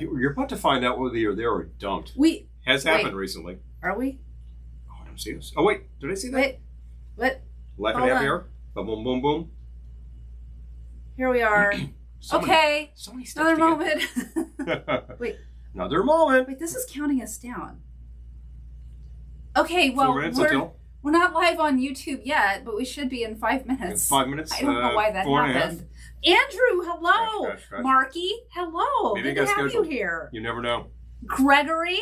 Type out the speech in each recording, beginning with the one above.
you're about to find out whether you're there or dumped. Has happened recently. Are we? Oh, I don't see us. Oh, wait. Did I see that? Wait. What? Life and Happy Hour. Boom, boom, boom, boom. Here we are. Okay. So many steps Another moment. Wait. Another moment. Wait, this is counting us down. Okay, well, 4 minutes until. We're not live on YouTube yet, but we should be in 5 minutes. In 5 minutes? I don't know why that happened. Andrew, hello. Crash. Marky, hello. Maybe good to have you here. You never know. Gregory,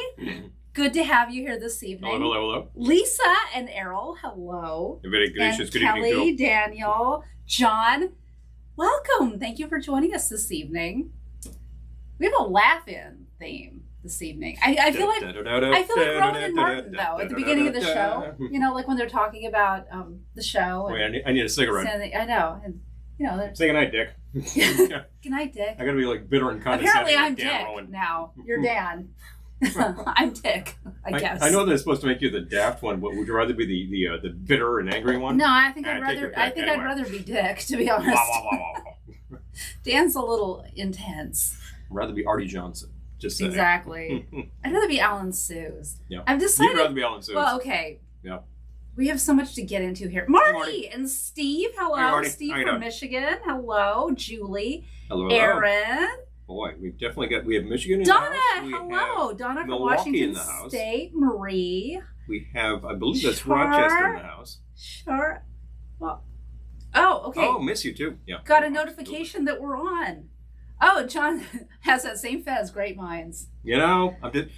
good to have you here this evening. Hello. Lisa and Errol, hello. Very gracious. Good Kelly, evening, Daniel, John, welcome. Thank you for joining us this evening. We have a laugh-in theme this evening. I feel like Rowan and Martin, though, at the beginning of the show. You know, like when they're talking about the show. Wait, I need a cigarette. I know. And, you know, say goodnight, Dick. Good night, Dick. I gotta be like bitter and condescending. Apparently I'm Dan Dick Rowan. now. You're Dan. I'm Dick, I guess. I know that's supposed to make you the daft one, but would you rather be the bitter and angry one? No, I think I'd rather be Dick, to be honest. Dan's a little intense. I'd rather be Artie Johnson. Just saying. Exactly. I'd rather be Alan Suze. Yeah. I've decided. You'd rather be Alan Suze. Well, okay. Yeah. We have so much to get into here. Marty and Steve, hello. Hey, Marty. Steve How you from doing? Michigan, hello. Julie. Hello. Aaron. Boy, we have Michigan in Donna, the house. We hello. have Donna from Milwaukee Washington in the house. State. Marie. We have, I believe that's Sure. Rochester in the house. Sure. Well, oh, okay. Oh, miss you too. Yeah. Got a notification that we're on. Oh, John has that same Fez, Great Minds. You know,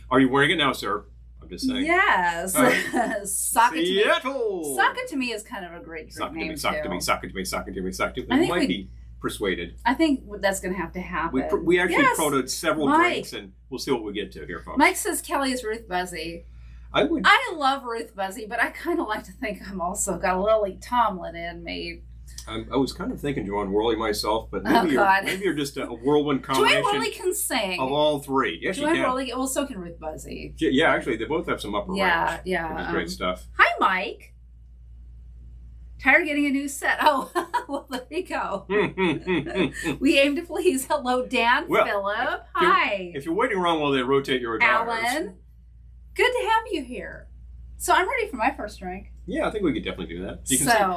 are you wearing it now, sir? I'm just saying. Yes. Sock it to me. Seattle. Sock it to me is kind of a great drink name, Sock it to me, too. sock it to me, sock it to me, sock it to I me. think We might be persuaded. I think that's going to have to happen. We actually Yes. protoed several Mike. drinks, and we'll see what we get to here, folks. Mike says Kelly is Ruth Buzzy. I love Ruth Buzzy, but I kind of like to think I'm also got a Lily Tomlin in me. I was kind of thinking Joanne Worley myself, but Oh, maybe, God. maybe you're just a whirlwind Joanne combination Worley can sing. of all three. Yes, Joanne she can. Worley, well, so can Ruth Buzzy. Yeah, actually, they both have some upper range. Yeah. Which is great stuff. Hi, Mike. Tired of getting a new set. Oh, well, there you go. We aim to please. Hello, Dan, Well, Philip. Hi. If you're waiting around while they rotate your guitars. Alan. Good to have you here. So I'm ready for my first drink. Yeah, I think we could definitely do that.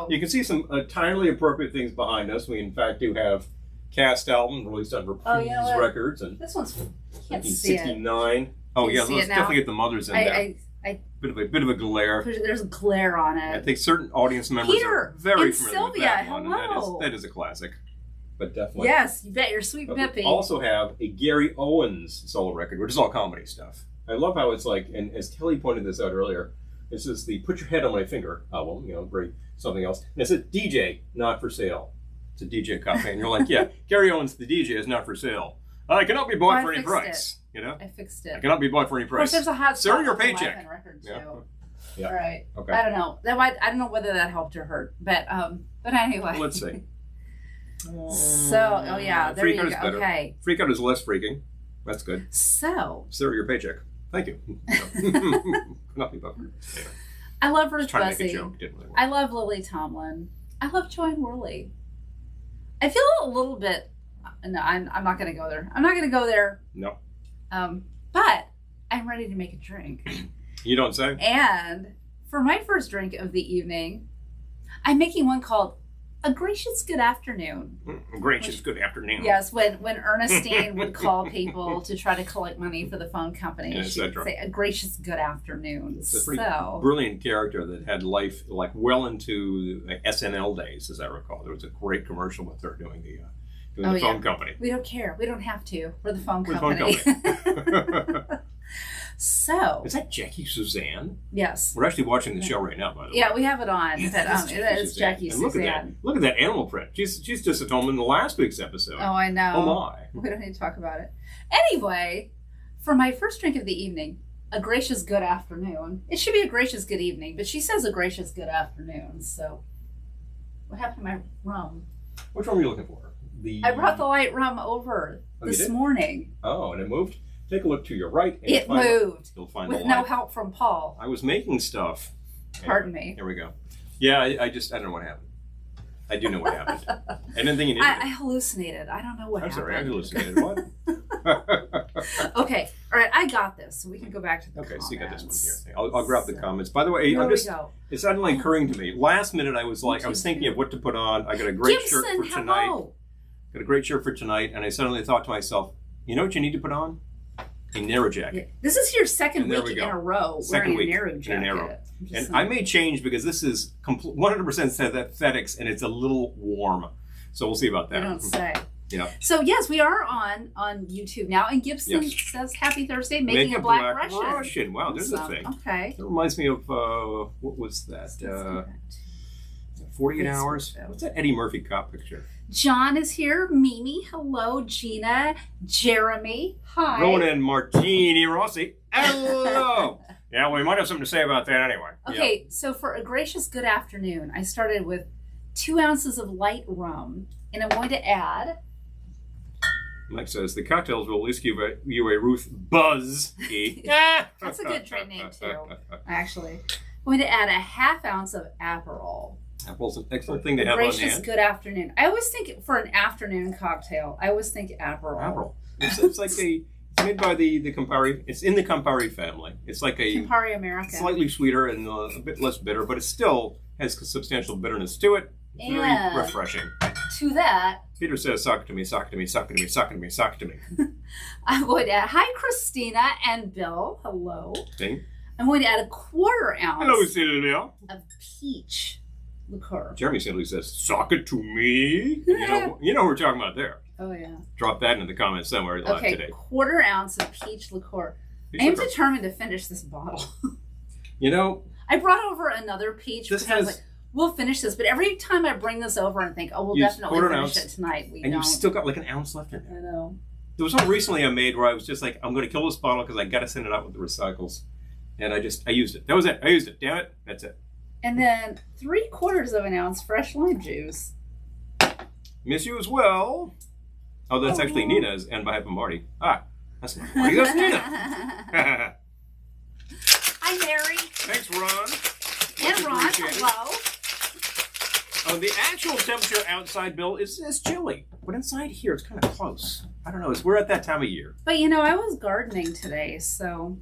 You can see some entirely appropriate things behind us. We, in fact, do have cast album released on Reprise Records. And this one's, can't see it. 1969. Oh, yeah, let's definitely get the mothers in there. Bit of a glare. There's a glare on it. I think certain audience members are very and familiar with Sylvia, that one. hello. And that is a classic. But definitely. Yes, you bet. You're sweet But Bippy. we also have a Gary Owens solo record, which is all comedy stuff. I love how it's like, and as Kelly pointed this out earlier, this is the Put Your Head on My Finger album, very something else. And it's a DJ, not for sale. It's a DJ copy. And you're like, yeah, Gary Owens, the DJ, is not for sale. I cannot be bought for any price. I fixed it. I cannot be bought for any price. Of course, there's a hot Sir, spot your with the paycheck. Life and Record, too. Yeah. All right. Okay. I don't know. I don't know whether that helped or hurt, but anyway. Let's see. So, there Freak you Out go. is better. Okay. Freak Out is less freaking. That's good. So. Sir, your paycheck. Thank you. Not be bought. Anyway. I love Ruth Trying to make Buzzy. a joke. Didn't really work. I love Lily Tomlin. I love Joanne Worley. I feel a little bit. No, I'm not going to go there. I'm not going to go there. No. But I'm ready to make a drink. You don't say? And for my first drink of the evening, I'm making one called A Gracious Good Afternoon. Gracious good afternoon. Yes, when Ernestine would call people to try to collect money for the phone company, she would say A Gracious Good Afternoon. It's a pretty brilliant character that had life like well into the SNL days, as I recall. There was a great commercial with her doing the phone company. We don't care. We don't have to. We're the phone We're company. The phone company. So. Is that Jackie Suzanne? Yes. We're actually watching the show right now, by the way. Yeah, we have it on. But, it's Jackie and Suzanne. Look at that animal print. She's just at home in the last week's episode. Oh, I know. Oh, my. We don't need to talk about it. Anyway, for my first drink of the evening, a gracious good afternoon. It should be a gracious good evening, but she says a gracious good afternoon. So, what happened to my rum? Which one were you looking for? I brought the light rum over this morning. Oh, and it moved? Take a look to your right. And it moved. You'll find with the light. No help from Paul. I was making stuff. Pardon me. Here we go. Yeah, I don't know what happened. I do know what happened. I didn't think you needed I hallucinated. I don't know what happened. I'm sorry, I hallucinated. What? Okay, all right, I got this. So we can go back to the comments. So you got this one here. I'll grab the comments. By the way, it's suddenly occurring to me. Last minute, I was thinking of what to put on. I got a great shirt for tonight. Got a great shirt for tonight, and I suddenly thought to myself, you know what you need to put on? A narrow jacket. This is your second week in a row wearing a narrow jacket. And I may change because this is 100% synthetics, and it's a little warm. So we'll see about that. You don't say. Yeah. So yes, we are on YouTube now, and Gibson says Happy Thursday, making a black Russian. Wow, there's a thing. Okay. It reminds me of what was that? 48 Hours. What's that Eddie Murphy cop picture? John is here. Mimi, hello. Gina, Jeremy, hi. Ronan Martini Rossi, hello. Yeah, we might have something to say about that anyway. Okay, so for a gracious good afternoon, I started with 2 ounces of light rum, and I'm going to add. Mike says the cocktails will at least give you a Ruth Buzz. That's a good trade name too. Actually, I'm going to add a half ounce of Aperol. Apple's an excellent thing to have on hand. Gracious good afternoon. I always think for an afternoon cocktail, I always think Aperol. Aperol. It's like it's made by the Campari. It's in the Campari family. It's like a Campari American. Slightly sweeter and a bit less bitter, but it still has substantial bitterness to it. It's very refreshing. To that, Peter says, "Sock to me, sock to me, sock to me, sock to me, sock to me." I'm going to add. Hi, Christina and Bill. Hello. Hey. I'm going to add a 1/4 ounce. Hello, Celia. Of peach liqueur. Jeremy simply says, "Sock it to me." And you know what we're talking about there. Oh yeah. Drop that in the comments somewhere today. 1/4 ounce of peach liqueur. I am determined to finish this bottle. I brought over another peach because I was like, we'll finish this. But every time I bring this over and think, we'll definitely finish it tonight, we don't. And you've still got like an ounce left in there. I know. There was one recently I made where I was just like, I'm going to kill this bottle because I got to send it out with the recycles. And I used it. That was it. I used it. Damn it. That's it. And then 3/4 ounce fresh lime juice. Miss you as well. Oh, that's actually Nina's and by half of Marty. That's not Marty. That's Nina. Hi, Mary. Thanks, Ron. And Ron, hello. The actual temperature outside, Bill, is chilly. But inside here, it's kind of close. I don't know. We're at that time of year. But, I was gardening today, so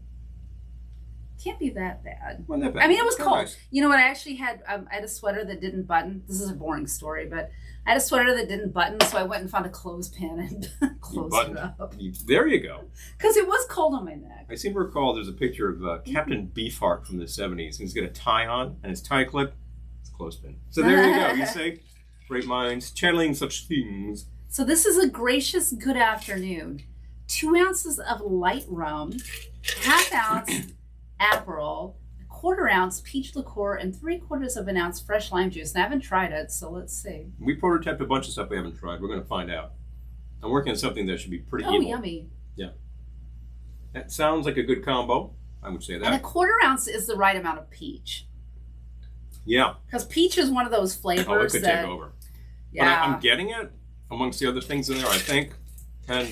can't be that bad. Well, not bad. I mean, it was cold. Nice. You know what? I actually had I had a sweater that didn't button. This is a boring story, but I had a sweater that didn't button, so I went and found a clothespin and closed it up. There you go. Because it was cold on my neck. I seem to recall there's a picture of Captain Beefheart from the 70s. He's got a tie on, and his tie clip is a clothespin. So there you go. You see? Great minds channeling such things. So this is a gracious good afternoon. 2 ounces of light rum, half ounce Aperol, 1/4 ounce peach liqueur, and 3/4 ounce fresh lime juice. And I haven't tried it, so let's see. We prototyped a bunch of stuff we haven't tried. We're going to find out. I'm working on something that should be pretty evil. Yummy. Yeah. That sounds like a good combo. I would say that. And 1/4 ounce is the right amount of peach. Yeah. Because peach is one of those flavors it could take over. Yeah. But I'm getting it amongst the other things in there, I think. And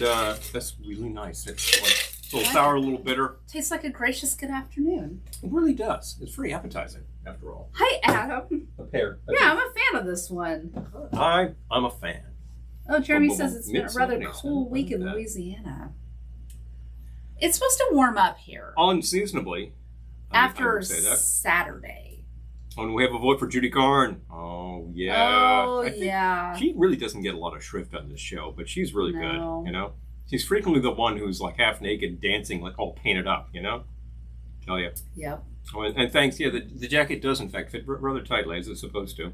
that's really nice. It's like a little sour, a little bitter. Tastes like a gracious good afternoon. It really does. It's pretty appetizing, after all. Hi, Adam. A pear. I'm a fan of this one. I'm a fan. Oh, Jeremy says it's been a rather cool week in Louisiana. It's supposed to warm up here. Unseasonably. After Saturday. And we have a vote for Judy Carn. Oh, yeah. Oh, yeah. She really doesn't get a lot of shrift on this show, but she's really good, She's frequently the one who's like half naked, dancing, like all painted up, Tell you. Yep. Oh, and thanks, the jacket does in fact fit rather tightly as it's supposed to.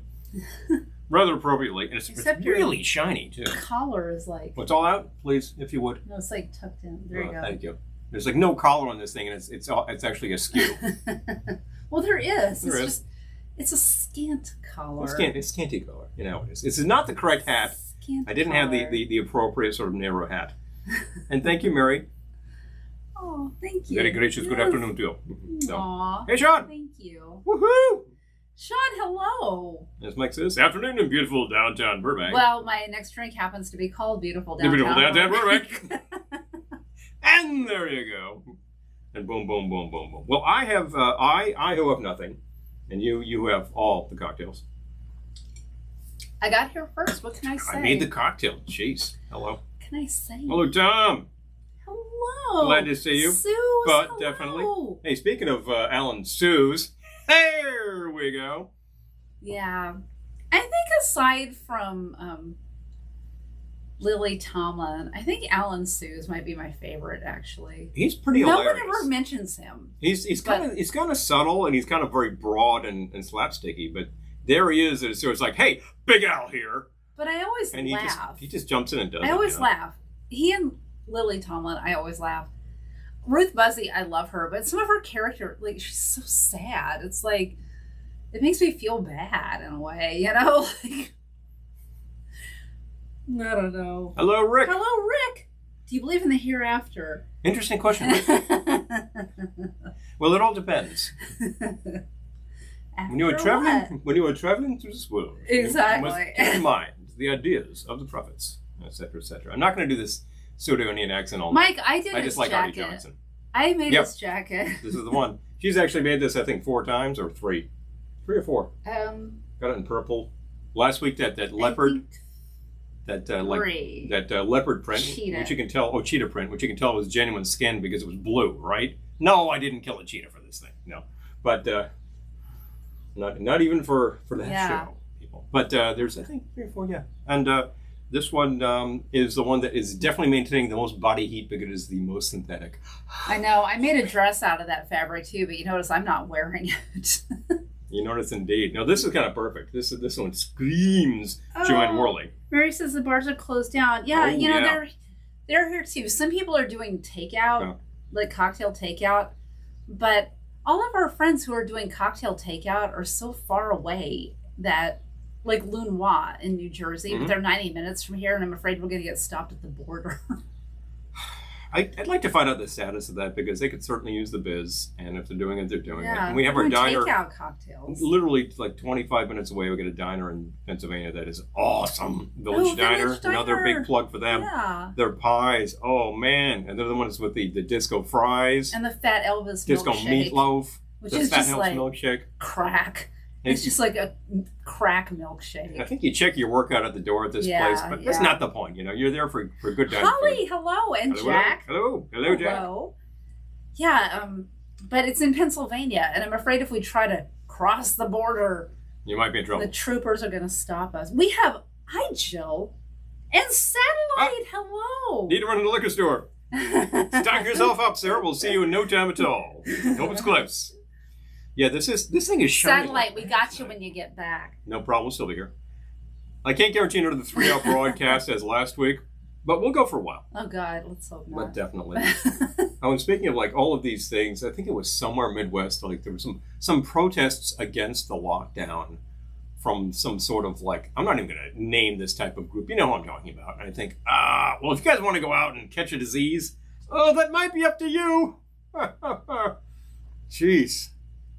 Rather appropriately. And it's really shiny, too. The collar is like... What's all out, please, if you would? No, it's like tucked in. There you go. Thank you. There's like no collar on this thing, and it's actually askew. Well, there is. It's a scant collar. It's scanty collar. It is. It's not the correct hat. I didn't have the appropriate sort of narrow hat. And thank you, Mary. Oh, thank you. Very gracious. Good afternoon to you. Aw. Hey, Sean. Thank you. Woohoo! Sean, hello. As Mike says, afternoon in beautiful downtown Burbank. Well, my next drink happens to be called Beautiful Downtown Burbank. And there you go. And boom, boom, boom, boom, boom. Well, I have, I who have nothing. And you have all the cocktails. I got here first. What can I say? I made the cocktail. Jeez. Hello. What can I say? Hello, Tom. Hello. Glad to see you. Suze, but hello. definitely. Hey, speaking of Alan Suze, there we go. Yeah. I think aside from Lily Tomlin, I think Alan Suze might be my favorite, actually. He's pretty hilarious. No one ever mentions him. He's kind of subtle, and he's kind of very broad and slapsticky, but there he is, and so it's like, hey, Big Al here. But I always laugh. He just jumps in and does it. I always laugh. He and Lily Tomlin, I always laugh. Ruth Buzzy, I love her, but some of her character, like, she's so sad. It's like, it makes me feel bad in a way, you know? Like, I don't know. Hello, Rick. Hello, Rick. Do you believe in the hereafter? Interesting question. Well, it all depends. When you were traveling through this world, exactly, you must keep in mind the ideas of the prophets, etc., etc. I'm not going to do this pseudo-Indian accent all night. Mike, I did his like jacket. Artie Johnson. I made his jacket. This is the one. She's actually made this, I think, 4 times or 3 or 4. Got it in purple. Last week that leopard, that leopard print, cheetah. Which you can tell, cheetah print, which you can tell was genuine skin because it was blue, right? No, I didn't kill a cheetah for this thing. No, but not even for that show, people. But there's, I think, 3 or 4, yeah. And this one is the one that is definitely maintaining the most body heat because it is the most synthetic. I know. I made a dress out of that fabric too, but you notice I'm not wearing it. You notice indeed. No, this is kind of perfect. This one screams Joanne Worley. Mary says the bars are closed down. Yeah, they're here too. Some people are doing takeout, like cocktail takeout, but all of our friends who are doing cocktail takeout are so far away that, like Lunois in New Jersey, but they're 90 minutes from here, and I'm afraid we're going to get stopped at the border. I'd like to find out the status of that because they could certainly use the biz, and if they're doing it, they're doing it. Yeah, and we have our diner. Takeout cocktails. Literally, like 25 minutes away, we get a diner in Pennsylvania that is awesome. Village Diner, another big plug for them. Yeah. Their pies, oh man, and they're the ones with the disco fries and the Fat Elvis disco milkshake, meatloaf, which the is Fat just Elvis like milkshake. Crack. It's just like a crack milkshake. I think you check your workout at the door at this place, but that's not the point. You're there for good time. Holly, hello, and Jack. Hello, Jack. Yeah, but it's in Pennsylvania, and I'm afraid if we try to cross the border, you might be in trouble. The troopers are going to stop us. We have, hi, Jill, and Satellite. Hello. Need to run to the liquor store. Stock yourself up, sir. We'll see you in no time at all. Hope it's close. Yeah, this thing is shining. Satellite, we got you when you get back. No problem, we'll still be here. I can't guarantee another 3-hour broadcast as last week, but we'll go for a while. Oh God, let's hope not. But definitely. And speaking of like all of these things, I think it was somewhere Midwest, like there were some protests against the lockdown from some sort of like, I'm not even going to name this type of group. You know who I'm talking about. And I think, well, if you guys want to go out and catch a disease, that might be up to you. Jeez.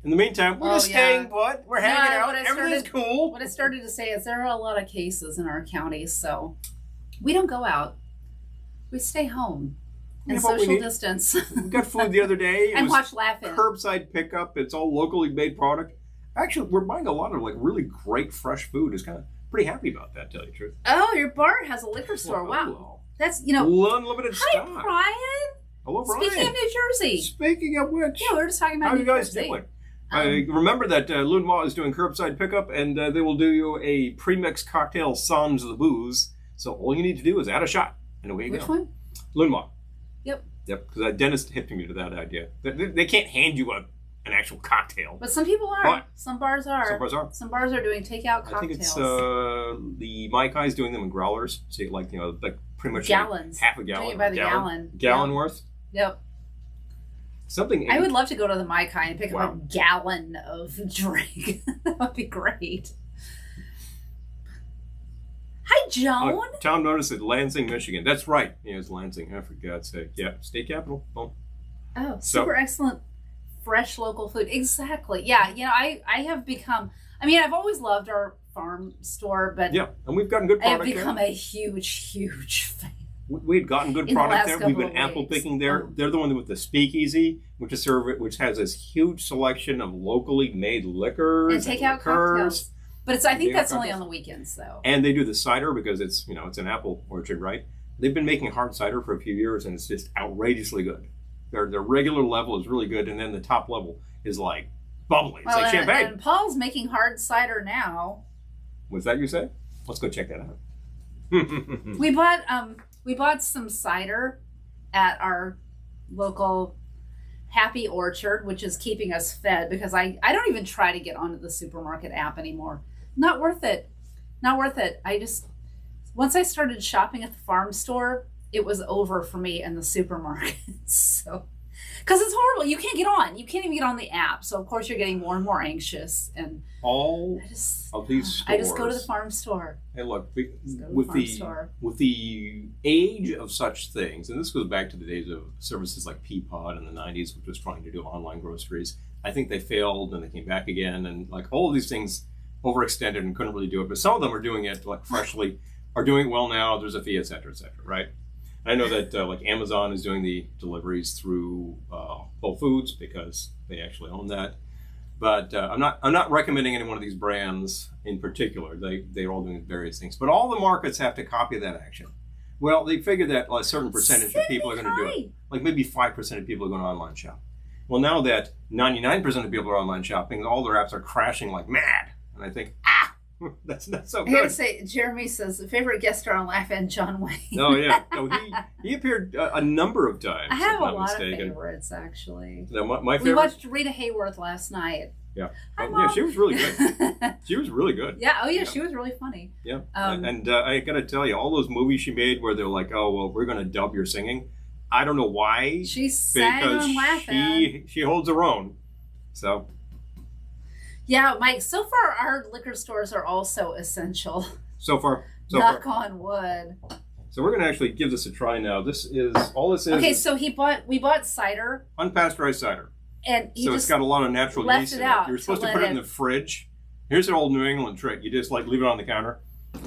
In the meantime, we're just staying put. We're hanging out. Everything's cool. What I started to say is there are a lot of cases in our county, so we don't go out. We stay home and social distance. We got food the other day. And watch Laugh-In. Curbside pickup. It's all locally made product. Actually, we're buying a lot of like really great fresh food. It's kind of pretty happy about that, to tell you the truth. Oh, your bar has a liquor store. Wow. That's, unlimited stock. Hi, Brian. Hello, Brian. Speaking of New Jersey. Speaking of which. Yeah, we were just talking about New Jersey. How you guys doing? Remember that Lunois is doing curbside pickup, and they will do you a pre-mixed cocktail sans the booze. So all you need to do is add a shot, and away you go. Which one? Lunois. Yep. Because Dennis hipped me to that idea. They can't hand you an actual cocktail. But some people are. But some bars are. Some bars are doing takeout cocktails. I think it's the My Kai's doing them in growlers. So you like pretty much gallons. Half a gallon. Doing it by the gallon. Gallon worth. Yep. Something. I would love to go to the My Kai and pick up a gallon of drink. That would be great. Hi, Joan. Tom noticed at Lansing, Michigan. That's right. Yeah, it's Lansing. For God's sake. Yeah, state capital. Boom. Oh, super excellent, fresh local food. Exactly. Yeah, I have become. I mean, I've always loved our farm store, but yeah, and we've gotten good product. I have become a huge fan. We had gotten good product there. We've been apple picking there. They're the one with the Speakeasy, which has this huge selection of locally made liquors and takeout cocktails. But I think that's only on the weekends, though. And they do the cider because it's an apple orchard, right? they've been making hard cider for a few years, and it's just outrageously good. Their regular level is really good, and then the top level is like bubbly. It's like champagne. And Paul's making hard cider now. Was that you say? Let's go check that out. We bought some cider at our local Happy Orchard, which is keeping us fed because I don't even try to get onto the supermarket app anymore. Not worth it. Not worth it. Once I started shopping at the farm store, it was over for me in the supermarket. So, because it's horrible. You can't get on. You can't even get on the app. So, of course, you're getting more and more anxious. And all of these stores. I just go to the farm store. Hey, look, with the age of such things, and this goes back to the days of services like Peapod in the 90s, which was trying to do online groceries. I think they failed and they came back again. And like all of these things overextended and couldn't really do it. But some of them are doing it like freshly, are doing it well now. There's a fee, et cetera, right? I know that like Amazon is doing the deliveries through Whole Foods because they actually own that. But I'm not recommending any one of these brands in particular. They're all doing various things. But all the markets have to copy that action. Well, they figure that a certain percentage of people are going to do it. Like maybe 5% of people are going to online shop. Well, now that 99% of people are online shopping, all their apps are crashing like mad. And I think, that's not so good. I gotta say, Jeremy says, favorite guest star on Laugh and John Wayne. Oh, yeah. No, he appeared a number of times. I have a lot of favorites, actually. Now, my favorite... We watched Rita Hayworth last night. Yeah. Yeah, she was really good. She was really good. Yeah. Oh, yeah. She was really funny. Yeah. And I got to tell you, all those movies she made where they're like, oh, well, we're going to dub your singing. I don't know why. She sang on Laughing. She holds her own. So... Yeah, Mike, so far our liquor stores are also essential. So far. Knock on wood. So we're going to actually give this a try now. This is. Okay, so we bought cider. Unpasteurized cider. And so it's got a lot of natural yeast in it. You're supposed to put it in the fridge. Here's an old New England trick. You just like leave it on the counter.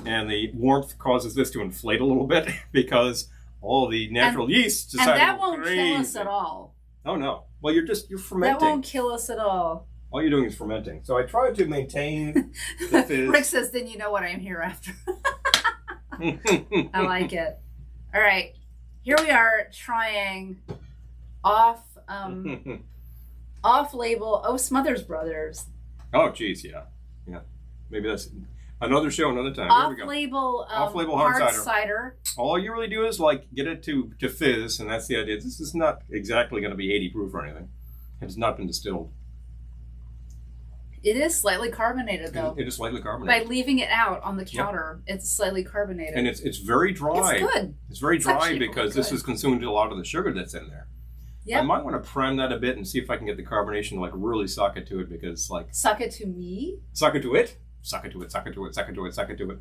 And the warmth causes this to inflate a little bit because all the natural yeast decided. And that won't kill us at all. Oh, no. Well, you're fermenting. That won't kill us at all. All you're doing is fermenting. So I tried to maintain the fizz. Rick says, then you know what I'm here after. I like it. All right. Here we are trying off-label. Oh, Smothers Brothers. Oh, geez, yeah. Yeah. Maybe that's another show, another time. Off-label hard cider. All you really do is like get it to fizz, and that's the idea. This is not exactly going to be 80 proof or anything. It has not been distilled. It is slightly carbonated, though. It is slightly carbonated. By leaving it out on the counter, It's slightly carbonated. And it's very dry. It's good. It's very dry because this has consumed a lot of the sugar that's in there. Yeah. I might want to prime that a bit and see if I can get the carbonation to like really suck it to it because like... Suck it to me? Suck it to it? Suck it to it, suck it to it, suck it to it, suck it to it.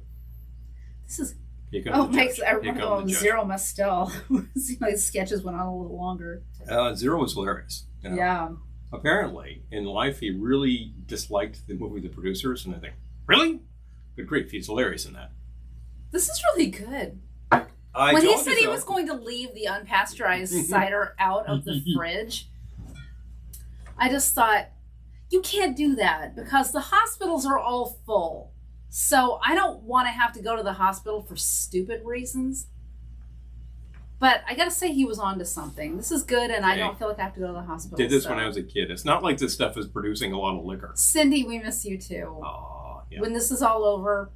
This is... Makes everyone go Zero Mustel. See, my sketches went on a little longer. Zero was hilarious. You know? Yeah. Apparently, in life, he really disliked the movie The Producers, and I think, really? Good grief, he's hilarious in that. This is really good. When he said he was going to leave the unpasteurized cider out of the fridge, I just thought, you can't do that because the hospitals are all full. So I don't want to have to go to the hospital for stupid reasons. But I got to say he was onto something. This is good, and I don't feel like I have to go to the hospital. Did this when I was a kid. It's not like this stuff is producing a lot of liquor. Cindy, we miss you too. Oh, yeah. When this is all over.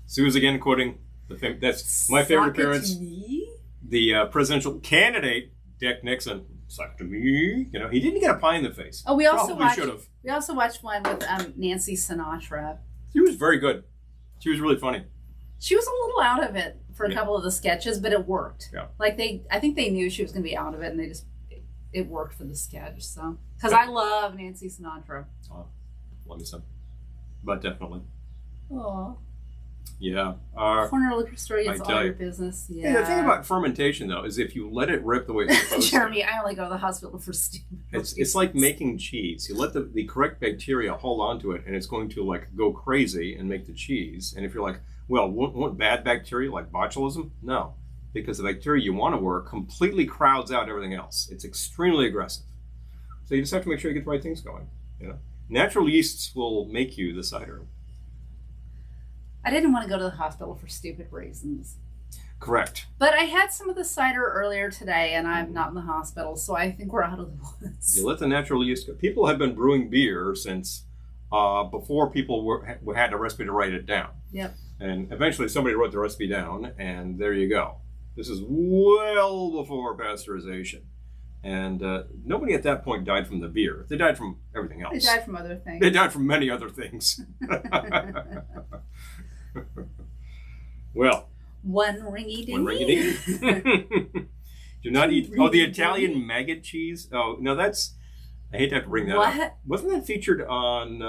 Sue's again quoting, that's my favorite appearance. The presidential candidate, Dick Nixon. Suck to me. You know, he didn't get a pie in the face. Oh, we also watched one with Nancy Sinatra. She was very good. She was really funny. She was a little out of it for a couple of the sketches, but it worked. Yeah. Like I think they knew she was going to be out of it, and it worked for the sketch. So, because I love Nancy Sinatra. Oh, love me some, but definitely. Oh. Yeah. Corner liquor store gets all your business. Yeah. The thing about fermentation, though, is if you let it rip the way it's supposed Jeremy, I only go to the hospital for stupid. It's like making cheese. You let the correct bacteria hold on to it, and it's going to like go crazy and make the cheese. And if you're like, well, won't bad bacteria like botulism? No, because the bacteria you want to work completely crowds out everything else. It's extremely aggressive. So you just have to make sure you get the right things going. You know, natural yeasts will make you the cider. I didn't want to go to the hospital for stupid reasons. Correct. But I had some of the cider earlier today, and I'm not in the hospital, so I think we're out of the woods. You let the natural yeast go. People have been brewing beer since before people had a recipe to write it down. Yep. And eventually somebody wrote the recipe down, and there you go. This is well before pasteurization. And nobody at that point died from the beer. They died from everything else. They died from other things. They died from many other things. Well. One ringy ding. One ringy ding. Do not eat. Oh, the Italian maggot cheese. Oh, no, that's. I hate to have to bring that up. Wasn't that featured on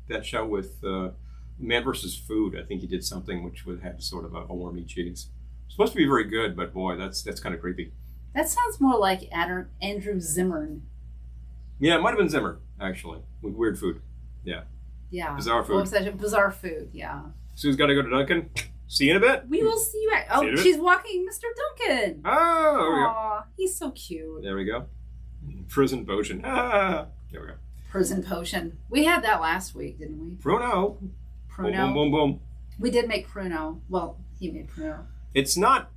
that show with Man vs. Food? I think he did something which would have sort of a wormy cheese. It's supposed to be very good, but boy, that's kind of creepy. That sounds more like Andrew Zimmern. Yeah, it might have been Zimmer, actually, with weird food. Yeah. Yeah. Bizarre food. What was that? Bizarre food, yeah. Sue's got to go to Dunkin'. See you in a bit. We will see you back. Oh, she's walking Mr. Duncan. Oh, there we go. Aw, he's so cute. There we go. Prison potion. Ah, there we go. Prison potion. We had that last week, didn't we? Pruno. Pruno. Boom, boom, boom, boom. We did make Pruno. Well, he made Pruno. It's not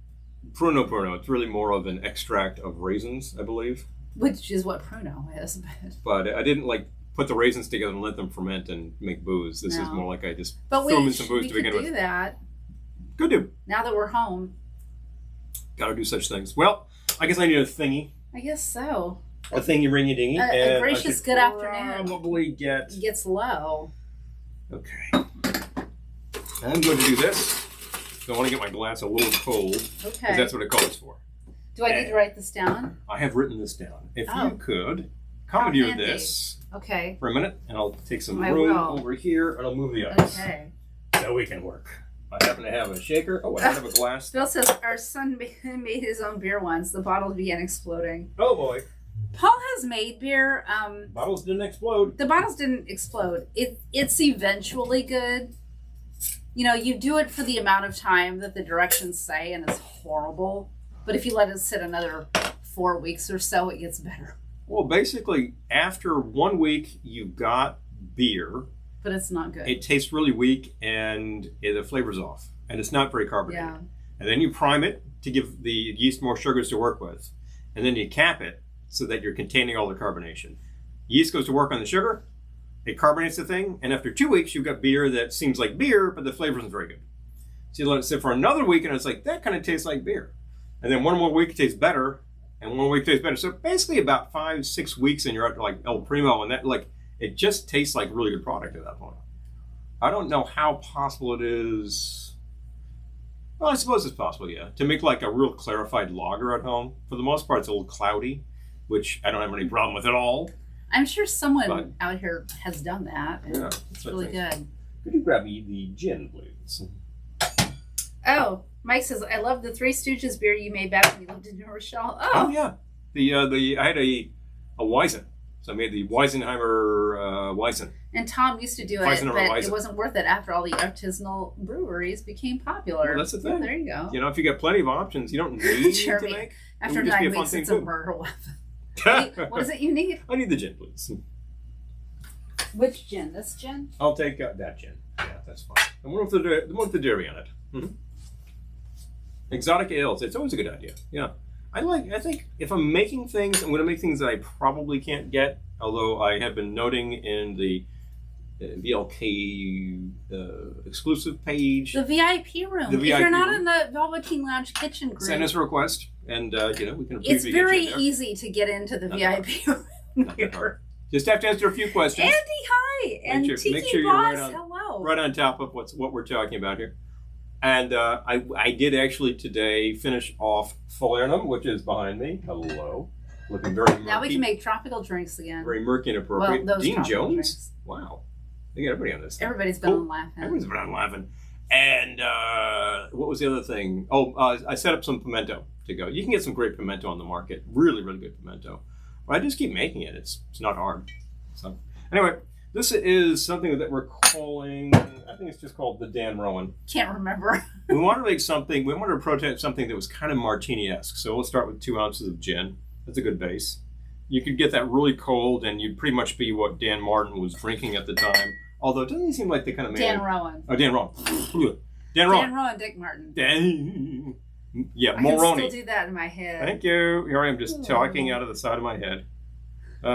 Pruno. It's really more of an extract of raisins, I believe. Which is what Pruno is. But I didn't put the raisins together and let them ferment and make booze. This is more like I just threw them in some booze to begin with. We could do that. Good do. Now that we're home. Gotta do such things. Well, I guess I need a thingy. I guess so. A thingy ringy dingy. A gracious good afternoon. Probably get. It gets low. Okay. I'm going to do this. I want to get my glass a little cold. Okay. Because that's what it calls for. Do I need to write this down? I have written this down. If you could commandeer this for a minute, and I'll take some room over here, and I'll move the ice. Okay. So we can work. I happen to have a shaker. Oh, I have a glass. Phil says our son made his own beer once. The bottles began exploding. Oh, boy. Paul has made beer. Bottles didn't explode. The bottles didn't explode. It's eventually good. You know, you do it for the amount of time that the directions say, and it's horrible. But if you let it sit another 4 weeks or so, it gets better. Well, basically, after 1 week, you've got beer. But it's not good. It tastes really weak, and the flavor's off. And it's not very carbonated. Yeah. And then you prime it to give the yeast more sugars to work with. And then you cap it so that you're containing all the carbonation. Yeast goes to work on the sugar. It carbonates the thing. And after 2 weeks, you've got beer that seems like beer, but the flavor isn't very good. So you let it sit for another week, and it's like, that kind of tastes like beer. And then 1 more week it tastes better, and 1 week tastes better. So basically about 5-6 weeks, and you're at like El Primo, and that it just tastes like really good product at that point. I don't know how possible it is. Well, I suppose it's possible, yeah, to make like a real clarified lager at home. For the most part, it's a little cloudy, which I don't have any problem with at all. I'm sure someone out here has done that. Yeah, it's really good. Could you grab me the gin, please? Oh, Mike says, I love the Three Stooges beer you made back when you lived in New Rochelle. Oh yeah. I had a Weizen. So I made the Weisenheimer Weizen. And Tom used to do it, but it wasn't worth it after all the artisanal breweries became popular. Well, that's the thing. Yeah, there you go. You know, if you get plenty of options, you don't need to make. After 9 weeks, it's a murder weapon. What is it you need? I need the gin, please. Which gin? This gin? I'll take that gin. Yeah, that's fine. The one with the dairy on it. Mm-hmm. Exotic ales. It's always a good idea. Yeah. I think if I'm making things, I'm going to make things that I probably can't get, although I have been noting in the VLK exclusive page. The VIP room. If you're not in the Velveteen Lounge Kitchen group. Send us a request, and we can It's very easy to get into the VIP room. Not that hard. Just have to answer a few questions. Andy, hi! And Tiki Boss, hello. Right on top of what we're talking about here. And I did actually today finish off Falernum, which is behind me. Hello. Looking very murky. Now we can make tropical drinks again. Very murky and appropriate. Well, Dean Jones? Drinks. Wow. They got everybody on this thing. Everybody's been on laughing. Everybody's been on laughing. And what was the other thing? I set up some pimento to go. You can get some great pimento on the market. Really, really good pimento. But I just keep making it. It's not hard. So anyway, this is something that we're calling, I think it's just called the Dan Rowan. Can't remember. We wanted to make something, we wanted to prototype something that was kind of martini-esque. So we'll start with 2 ounces of gin. That's a good base. You could get that really cold, and you'd pretty much be what Dan Martin was drinking at the time. Although it doesn't seem like they kind of made Dan Rowan. Oh, Dan Rowan. Dan Rowan. Dan Rowan, Dick Martin. Yeah, I Moroni. can still do that in my head. Thank you. Here I am just talking out of the side of my head.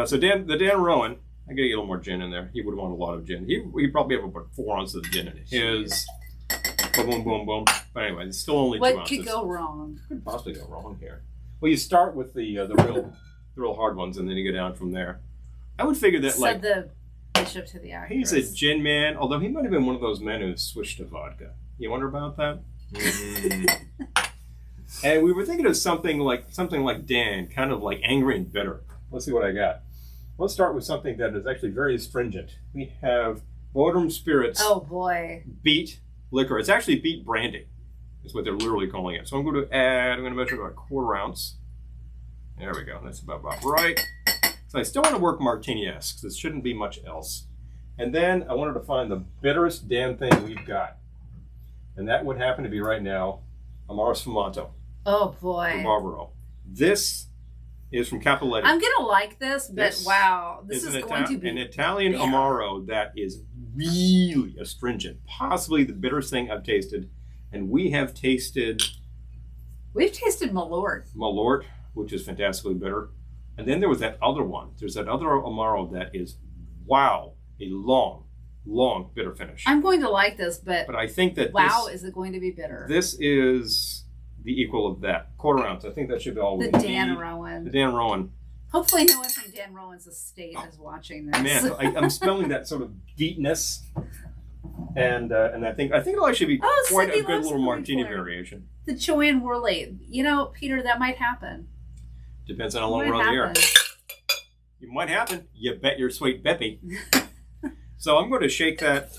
So Dan Rowan, I gotta get a little more gin in there. He would want a lot of gin. He probably have about 4 ounces of gin in his. Boom, boom, boom, boom. But anyway, it's still only 2 ounces. What could go wrong? What could possibly go wrong here? Well, you start with the real hard ones, and then you go down from there. I would figure that Said the bishop to the actress. he's a gin man, although he might have been one of those men who switched to vodka. You wonder about that? And we were thinking of something like Dan, kind of like angry and bitter. Let's see what I got. Let's start with something that is actually very astringent. We have Bodrum Spirits. Oh boy. Beet liquor. It's actually beet brandy, is what they're literally calling it. So I'm going to measure about 1/4 ounce. There we go. That's about right. So I still want to work Martini-esque, because it shouldn't be much else. And then I wanted to find the bitterest damn thing we've got. And that would happen to be right now Amaro Sfumato. Oh boy. From Barbaro. This is from Capoletti. I'm gonna like this, but wow, this is going to be an Italian Amaro that is really astringent, possibly the bitterest thing I've tasted. And we've tasted Malort, which is fantastically bitter. And then there was that other one. There's that other Amaro that is, wow, a long bitter finish. I'm going to like this, but I think that is it going to be bitter? This is the equal of that. 1/4 ounce. I think that should be all we need. The Dan Rowan. Hopefully no one from Dan Rowan's estate is watching this. Man, I'm smelling that sort of beetness. And I think it'll actually be quite a good little martini variation. The Joanne Worley. You know, Peter, that might happen. Depends on how long we're on the air. It might happen. You bet your sweet Beppy. So I'm going to shake that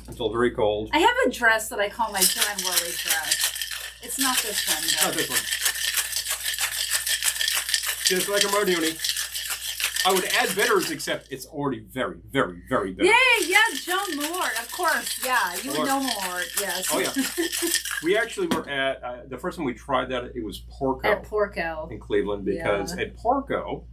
until very cold. I have a dress that I call my Joanne Worley dress. It's not this one, though. Not this one. Just like a martini. I would add bitters, except it's already very, very, very bitter. Yeah, Joan Malort, of course. Yeah, you would know Malort, yes. Oh, yeah. We actually were at, the first time we tried that, it was Porco. At Porco. In Cleveland, because at Porco,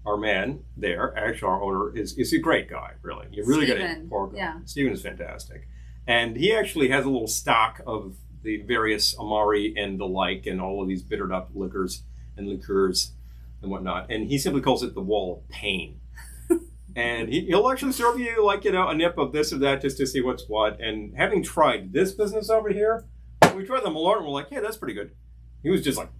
our man there, actually our owner, is a great guy, really. You really got to eat Porco. Yeah. Stephen is fantastic. And he actually has a little stock of the various Amari and the like, and all of these bittered up liquors and liqueurs and whatnot. And he simply calls it the wall of pain. And he'll actually serve you like, a nip of this or that just to see what's what. And having tried this business over here, we tried the Malort and we're like, yeah, that's pretty good. He was just like,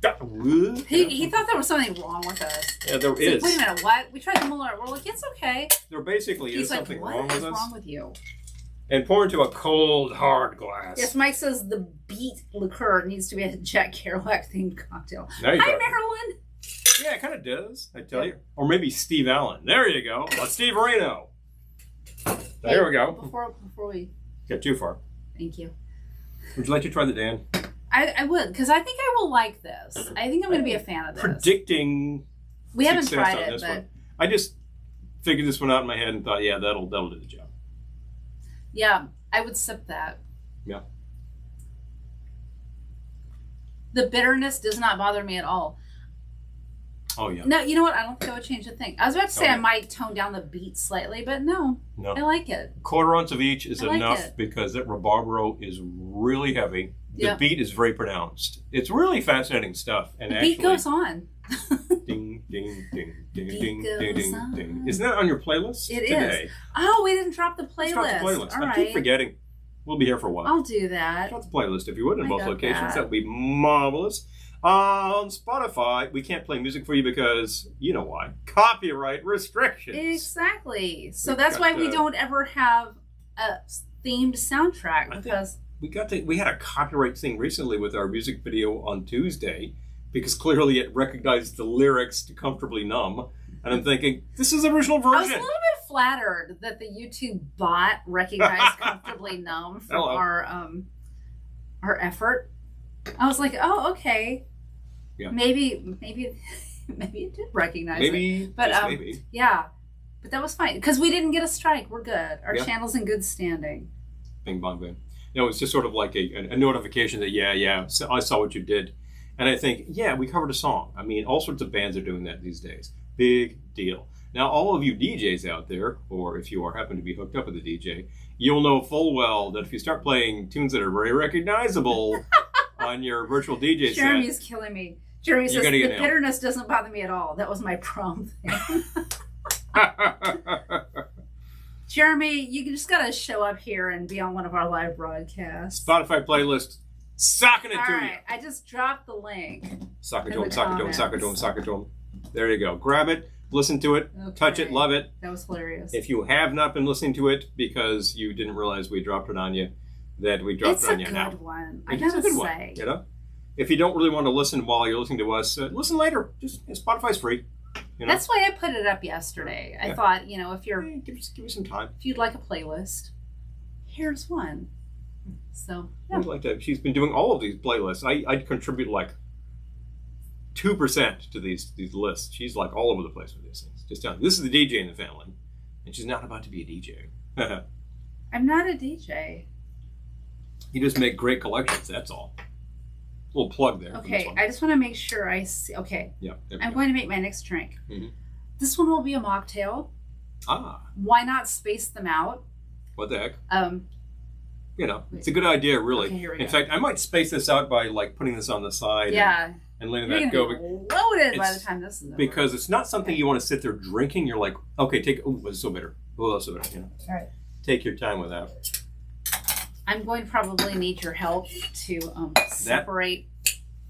he thought there was something wrong with us. Yeah, there is. Like, wait a minute, what? We tried the Malort. We're like, it's okay. There basically is something wrong with us. What is wrong with you? And pour into a cold, hard glass. Yes, Mike says the beet liqueur needs to be a Jack Kerouac themed cocktail. Hi, Marilyn. Yeah, it kind of does, I tell you. Or maybe Steve Allen. There you go. Let's Steve Reno. There we go. Before we get too far. Thank you. Would you like to try the Dan? I would, because I think I will like this. I think I'm going to be a fan of this. Predicting. We haven't tried it, but one. I just figured this one out in my head and thought, yeah, that'll do the job. Yeah, I would sip that. Yeah. The bitterness does not bother me at all. Oh, yeah. No, you know what? I don't think I would change a thing. I was about to say I might tone down the beat slightly, but no. I like it. 1/4 ounce of each is enough because that Rabarbaro is really heavy. The beat is very pronounced. It's really fascinating stuff. And the beat goes on. Ding, ding, ding, ding, ding, ding, ding, ding. Isn't that on your playlist today? Oh, we didn't drop the playlist. Let's drop the playlist. I keep forgetting. We'll be here for a while. I'll do that. Drop the playlist if you would in both locations. That would be marvelous. On Spotify, we can't play music for you because, you know why, copyright restrictions. Exactly. So that's why we don't ever have a themed soundtrack, because we had a copyright thing recently with our music video on Tuesday because clearly it recognized the lyrics to Comfortably Numb. And I'm thinking, this is the original version. I was a little bit flattered that the YouTube bot recognized Comfortably Numb from our effort. I was like, oh, okay. Yeah. Maybe it did recognize it. But maybe. Yeah. But that was fine. Because we didn't get a strike. We're good. Our channel's in good standing. Bing, bong, bing. No, it's just sort of like a notification that, so I saw what you did. And I think, we covered a song. I mean, all sorts of bands are doing that these days. Big deal. Now, all of you DJs out there, or if you happen to be hooked up with a DJ, you'll know full well that if you start playing tunes that are very recognizable, on your virtual DJ set. Jeremy's killing me. Jeremy says, the bitterness doesn't bother me at all. That was my prom thing. Jeremy, you just got to show up here and be on one of our live broadcasts. Spotify playlist. Socking it to you. I just dropped the link. Sock it to him, sock it to him, sock it to him, sock it to him. There you go. Grab it, listen to it, touch it, love it. That was hilarious. If you have not been listening to it because you didn't realize we dropped it on you, that we dropped it on you now. It's a good one. I gotta say. One, you know? If you don't really want to listen while you're listening to us, listen later. Just Spotify's free. You know? That's why I put it up yesterday. I thought, if you're give me some time. If you'd like a playlist, here's one. So I'd like to. She's been doing all of these playlists. I'd contribute like 2% to these lists. She's like all over the place with these things. Just telling you, this is the DJ in the family, and she's not about to be a DJ. I'm not a DJ. You just make great collections. That's all. Little plug there. Okay, I just want to make sure I see. Okay. Yeah. I'm going to make my next drink. Mm-hmm. This one will be a mocktail. Why not space them out? What the heck? It's a good idea, really. Okay, here we go. Fact, I might space this out by like putting this on the side. Yeah. And letting that go. Loaded by the time this is over. Because it's not something you want to sit there drinking. You're like, okay, it's so bitter. Oh, that's so bitter. All right. Take your time with that. I'm going to probably need your help to separate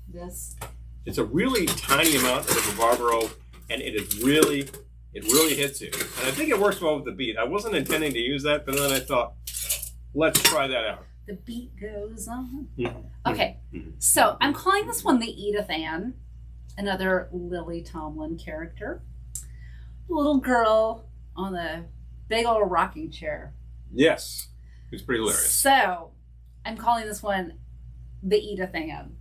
this. It's a really tiny amount of the Barbaro, and it really hits you. And I think it works well with the beat. I wasn't intending to use that, but then I thought, let's try that out. The beat goes on. Mm-hmm. Okay, so I'm calling this one the Edith Ann, another Lily Tomlin character. Little girl on the big old rocking chair. Yes. It's pretty hilarious. So, I'm calling this one the Edith Ann.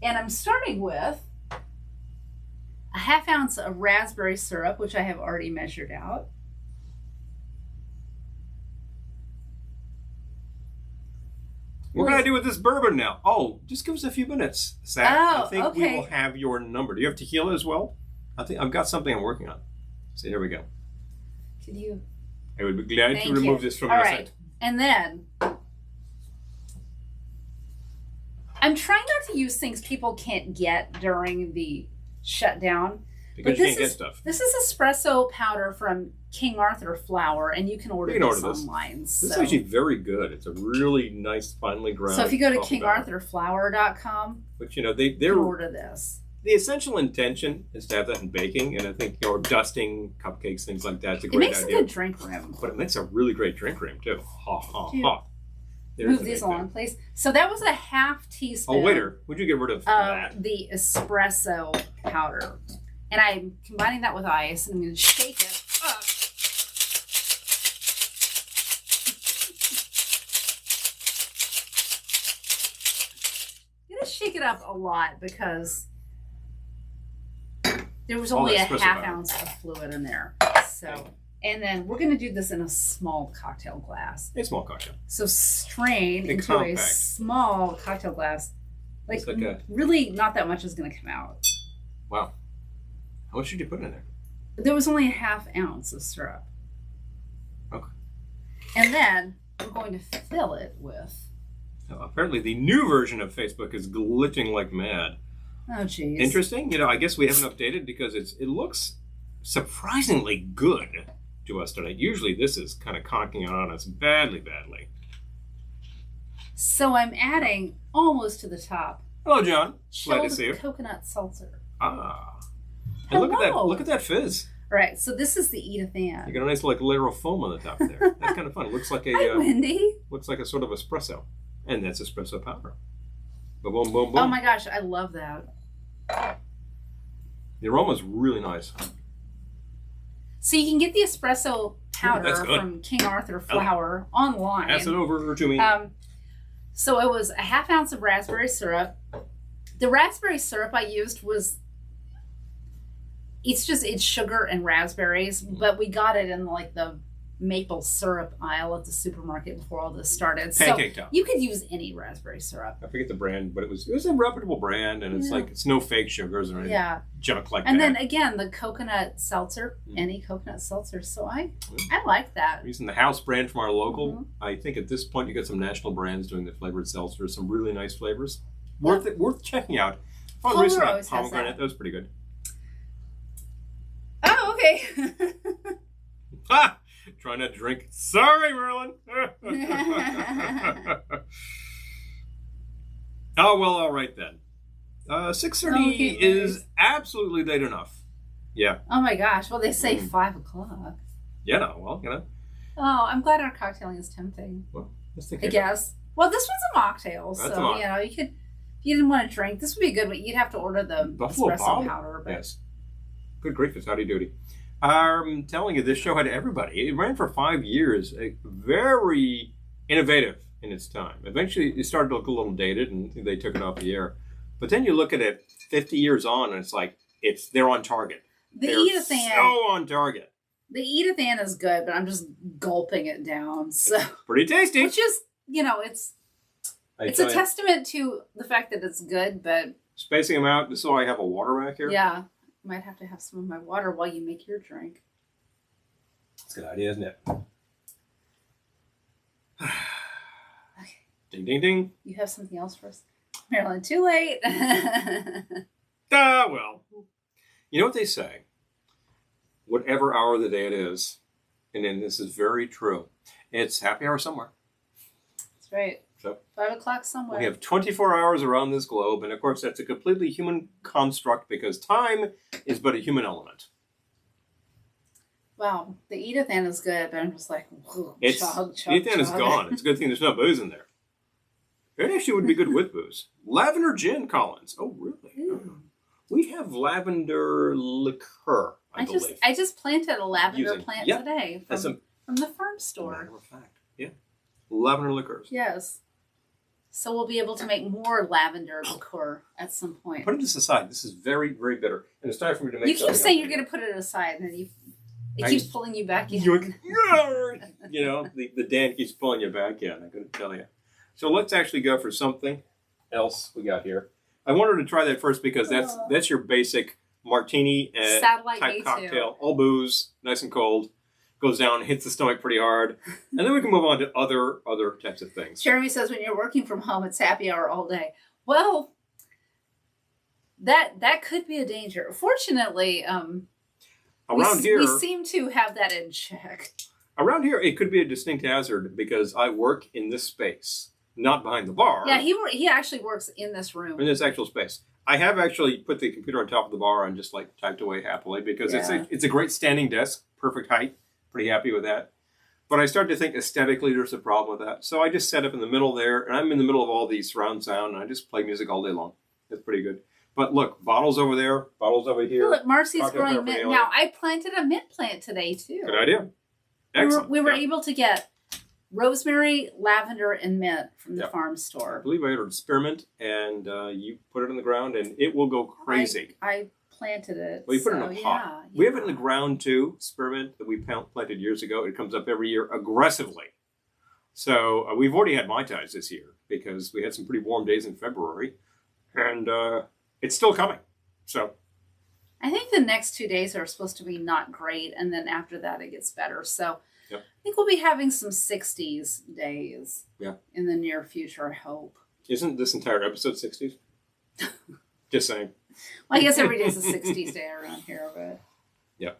And I'm starting with a half ounce of raspberry syrup, which I have already measured out. What can I do with this bourbon now? Oh, just give us a few minutes, Zach. I think we will have your number. Do you have tequila as well? I think I've got something I'm working on. So here we go. Could you? I would be glad to remove this from your site. And then, I'm trying not to use things people can't get during the shutdown. Because you can't get stuff. This is espresso powder from King Arthur flour, and you can order this online. This is actually very good. It's a really nice, finely ground. So if you go to kingarthurflour.com, but you can order this. The essential intention is to have that in baking, and I think dusting cupcakes, things like that. It's a great idea. It makes a good drink rim. But it makes a really great drink rim too. Move these along, please. So that was a half teaspoon. Oh, waiter, would you get rid of that? The espresso powder. And I'm combining that with ice, and I'm going to shake it up. I'm going to shake it up a lot because there was only a half ounce of fluid in there. So, and then we're going to do this in a small cocktail glass. A small cocktail. So strain into a small cocktail glass. Really not that much is going to come out. Wow. How much did you put in there? There was only a half ounce of syrup. Okay. And then we're going to fill it with... apparently the new version of Facebook is glitching like mad. Oh, jeez. Interesting. I guess we haven't updated because it looks surprisingly good to us tonight. Usually this is kind of conking on us badly. So I'm adding almost to the top. Hello, John. Glad to see you. Coconut seltzer. And look at that fizz. All right, so this is the Edith Ann. You got a nice layer of foam on the top there. That's kind of fun. It looks like Hi, Wendy. Looks like a sort of espresso, and that's espresso powder. Boom, boom, boom, boom. Oh my gosh, I love that. The aroma is really nice. So you can get the espresso powder from King Arthur flour online. Pass it over to me. So it was a half ounce of raspberry syrup. The raspberry syrup I used was... It's sugar and raspberries, but we got it in the maple syrup aisle at the supermarket before all this started. Pancake top. You could use any raspberry syrup. I forget the brand, but it was a reputable brand, and it's no fake sugars or any junk like that. And then again, the coconut seltzer, any coconut seltzer. So I like that. We're using the house brand from our local. I think at this point you got some national brands doing the flavored seltzer, some really nice flavors. Worth checking out. Palmer Recently, always has pomegranate. That was pretty good. Oh, okay. Ha! Trying to drink. Sorry, Merlin. Oh, well, all right then. 6:30 is absolutely late enough. Yeah. Oh my gosh. Well, they say 5 o'clock. Yeah, no, well, Oh, I'm glad our cocktailing is tempting. Well, let's think. I guess. Well, this one's a mocktail, That's so you could. If you didn't want to drink, this would be good. But you'd have to order the Buffalo espresso Bob? powder. But... Yes. Good grief, it's howdy doody. I'm telling you, this show had everybody. It ran for 5 years. Very innovative in its time. Eventually, it started to look a little dated, and they took it off the air. But then you look at it 50 years on, and it's like they're on target. They're so on target. The Edithan is good, but I'm just gulping it down. So pretty tasty. Which is, it's a testament to the fact that it's good, but spacing them out so I have a water back here. Yeah, might have to have some of my water while you make your drink. That's a good idea, isn't it? Okay. Ding, ding, ding. You have something else for us, Marilyn? Too late. Well, you know what they say. Whatever hour of the day it is, and then this is very true, it's happy hour somewhere. That's right. So 5 o'clock somewhere. We have 24 hours around this globe, and of course that's a completely human construct because time is but a human element. Wow, the Edithan is good, but I'm just like, chug. Edithan is gone. It's a good thing there's no booze in there. It actually would be good with booze. Lavender gin, Collins. Oh, really? Ooh. We have lavender liqueur, I believe. I just planted a lavender plant today from the farm store. Matter of fact, yeah. Lavender liqueurs. Yes. So we'll be able to make more lavender liqueur at some point. Put this aside. This is very, very bitter. And it's time for me to make You keep saying you're going to put it aside, and then it keeps pulling you back in. The Dan keeps pulling you back in, I'm going to tell you. So let's actually go for something else we got here. I wanted to try that first because that's your basic martini type cocktail. All booze, nice and cold. Goes down, hits the stomach pretty hard. And then we can move on to other types of things. Jeremy says when you're working from home, it's happy hour all day. Well, that could be a danger. Fortunately, we seem to have that in check. Around here, it could be a distinct hazard because I work in this space, not behind the bar. Yeah, he actually works in this room. In this actual space. I have actually put the computer on top of the bar and just typed away happily because it's a great standing desk, perfect height. Pretty happy with that. But I start to think aesthetically there's a problem with that. So I just set up in the middle there, and I'm in the middle of all these surround sound, and I just play music all day long. It's pretty good. But look, bottles over there, bottles over here. Look, Marcy's growing mint. Now, I planted a mint plant today, too. Good idea. Excellent. We were able to get rosemary, lavender, and mint from the farm store. I believe I ordered spearmint, and you put it in the ground, and it will go crazy. I planted it. Well, you put it in a pot. Yeah. We have it in the ground, too, spearmint that we planted years ago. It comes up every year aggressively. So we've already had Mai Tais this year because we had some pretty warm days in February, and it's still coming. So I think the next 2 days are supposed to be not great, and then after that it gets better. So I think we'll be having some 60s days in the near future, I hope. Isn't this entire episode 60s? Just saying. Well, I guess every day is a 60s day around here, but... Yeah.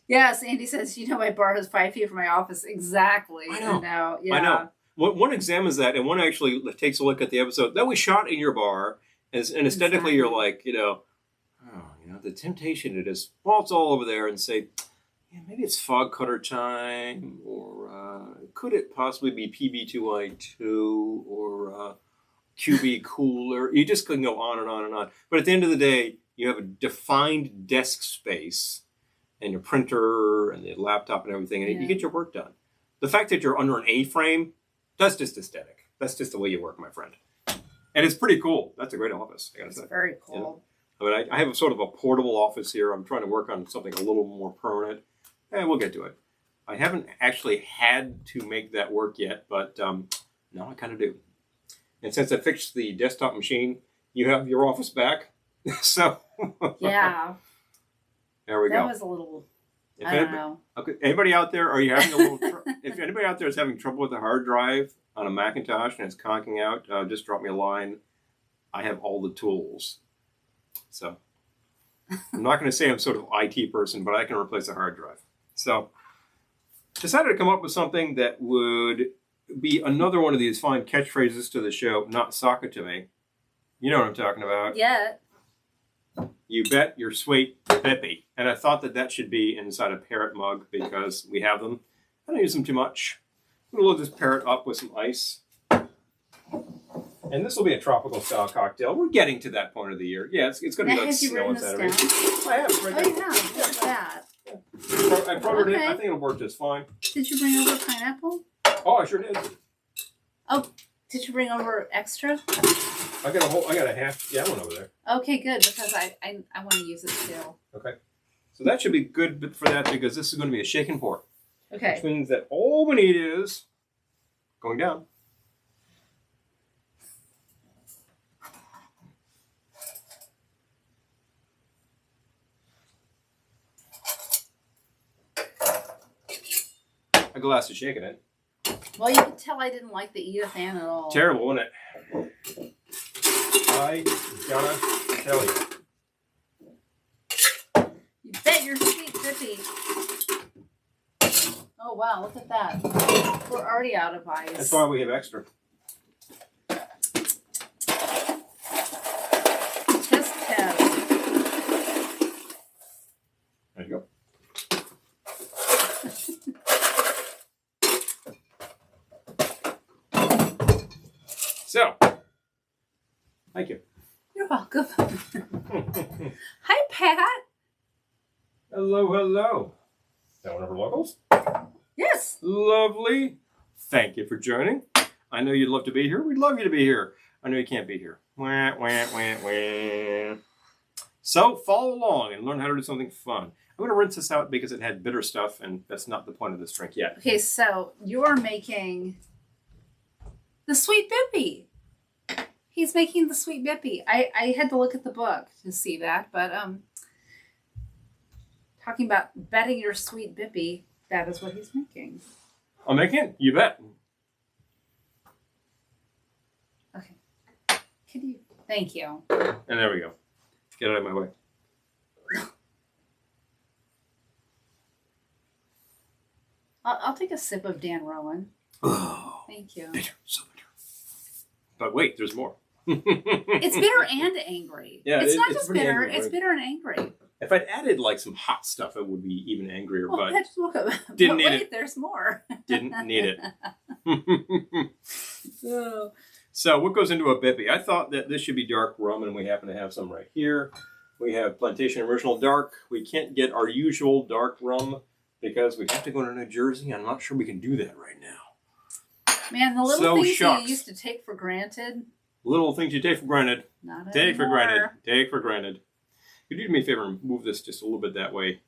Yes, Andy says, my bar is 5 feet from my office. Exactly. I know. Yeah. I know. One examines that, and one actually takes a look at the episode that we shot in your bar, and aesthetically you're like, the temptation to just waltz all over there and say, maybe it's fog cutter time, or could it possibly be PB2I2, or QB cooler? You just couldn't go on and on and on. But at the end of the day, you have a defined desk space and your printer and the laptop and everything, and you get your work done. The fact that you're under an A-frame, that's just aesthetic. That's just the way you work, my friend. And it's pretty cool. That's a great office, I gotta say. It's very cool. I have a sort of a portable office here. I'm trying to work on something a little more permanent. And we'll get to it. I haven't actually had to make that work yet, but now I kind of do. And since I fixed the desktop machine, you have your office back. So yeah, there we go. That was a little. I don't know. Okay, anybody out there? Are you having a little? If anybody out there is having trouble with a hard drive on a Macintosh and it's conking out, just drop me a line. I have all the tools. So I'm not going to say I'm sort of IT person, but I can replace a hard drive. So decided to come up with something that would be another one of these fine catchphrases to the show, not sock it to me. You know what I'm talking about. Yeah. You bet your sweet Bippy. And I thought that should be inside a parrot mug because we have them. I don't use them too much. We'll load this parrot up with some ice. And this will be a tropical style cocktail. We're getting to that point of the year. Yeah, it's going to be like snow on Saturday. I have. Right now. You have. What's that? I programmed it. I think it'll work just fine. Did you bring over pineapple? Oh, I sure did. Oh, did you bring over extra? I got a half gallon over there. Okay, good, because I want to use it too. Okay. So that should be good for that because this is going to be a shake and pour. Okay. Which means that all we need is going down. A glass of shaking it. Well, you can tell I didn't like the Edith Ann at all. Terrible, wasn't it? I gotta tell you. You bet your sweet Bippy. Oh, wow, look at that. We're already out of ice. That's why we have extra. Test. There you go. So, thank you. You're welcome. Hi, Pat. Hello. That one of our locals? Yes. Lovely. Thank you for joining. I know you'd love to be here. We'd love you to be here. I know you can't be here. Wah, wah, wah, wah. So, follow along and learn how to do something fun. I'm going to rinse this out because it had bitter stuff, and that's not the point of this drink yet. Okay, so you're making the Sweet Bippy. He's making the Sweet Bippy. I had to look at the book to see that, but talking about betting your Sweet Bippy, that is what he's making. I'm making it? You bet. Okay. Can you? Thank you. And there we go. Get out of my way. I'll take a sip of Dan Rowan. Oh, thank you. Bitter, so bitter. But wait, there's more. It's bitter and angry. Yeah, it's not just bitter. Angry, it's right? bitter and angry. If I'd added like some hot stuff, it would be even angrier. Well, but didn't need it. There's more. Didn't need it. So what goes into a Bippy? I thought that this should be dark rum, and we happen to have some right here. We have Plantation Original Dark. We can't get our usual dark rum because we have to go to New Jersey. I'm not sure we can do that right now. Man, the little things you used to take for granted. Little things you take for granted. Not Take anymore. for granted. Take for granted. Could you do me a favor and move this just a little bit that way?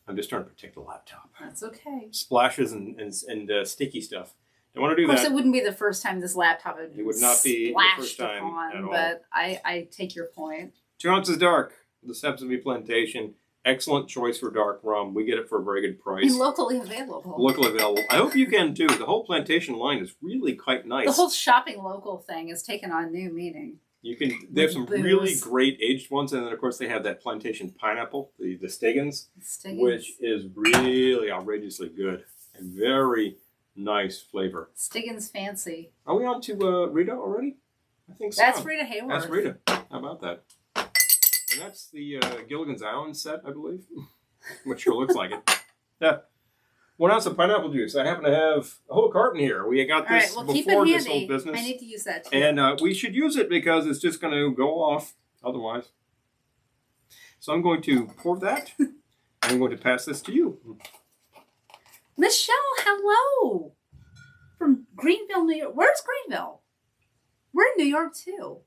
I'm just trying to protect the laptop. That's okay. Splashes and sticky stuff. Don't want to do that. Of course, it wouldn't be the first time this laptop had been It would not be the first time upon, at all. but I take your point. 2 ounces dark. The Steps of Me Plantation. Excellent choice for dark rum. We get it for a very good price. And locally available. Locally available. I hope you can too. The whole plantation line is really quite nice. The whole shopping local thing has taken on new meaning. You can. They have some really great aged ones, and then of course they have that plantation pineapple, the Stiggins, which is really outrageously good and very nice flavor. Stiggins fancy. Are we on to Rita already? I think so. That's Rita Hayworth. That's Rita. How about that? And that's the Gilligan's Island set, I believe. Which sure looks like it. Yeah. 1 ounce of pineapple juice. I happen to have a whole carton here. We got this before this whole business. I need to use that too. And we should use it because it's just going to go off otherwise. So I'm going to pour that. I'm going to pass this to you. Michelle, hello. From Greenville, New York. Where's Greenville? We're in New York too.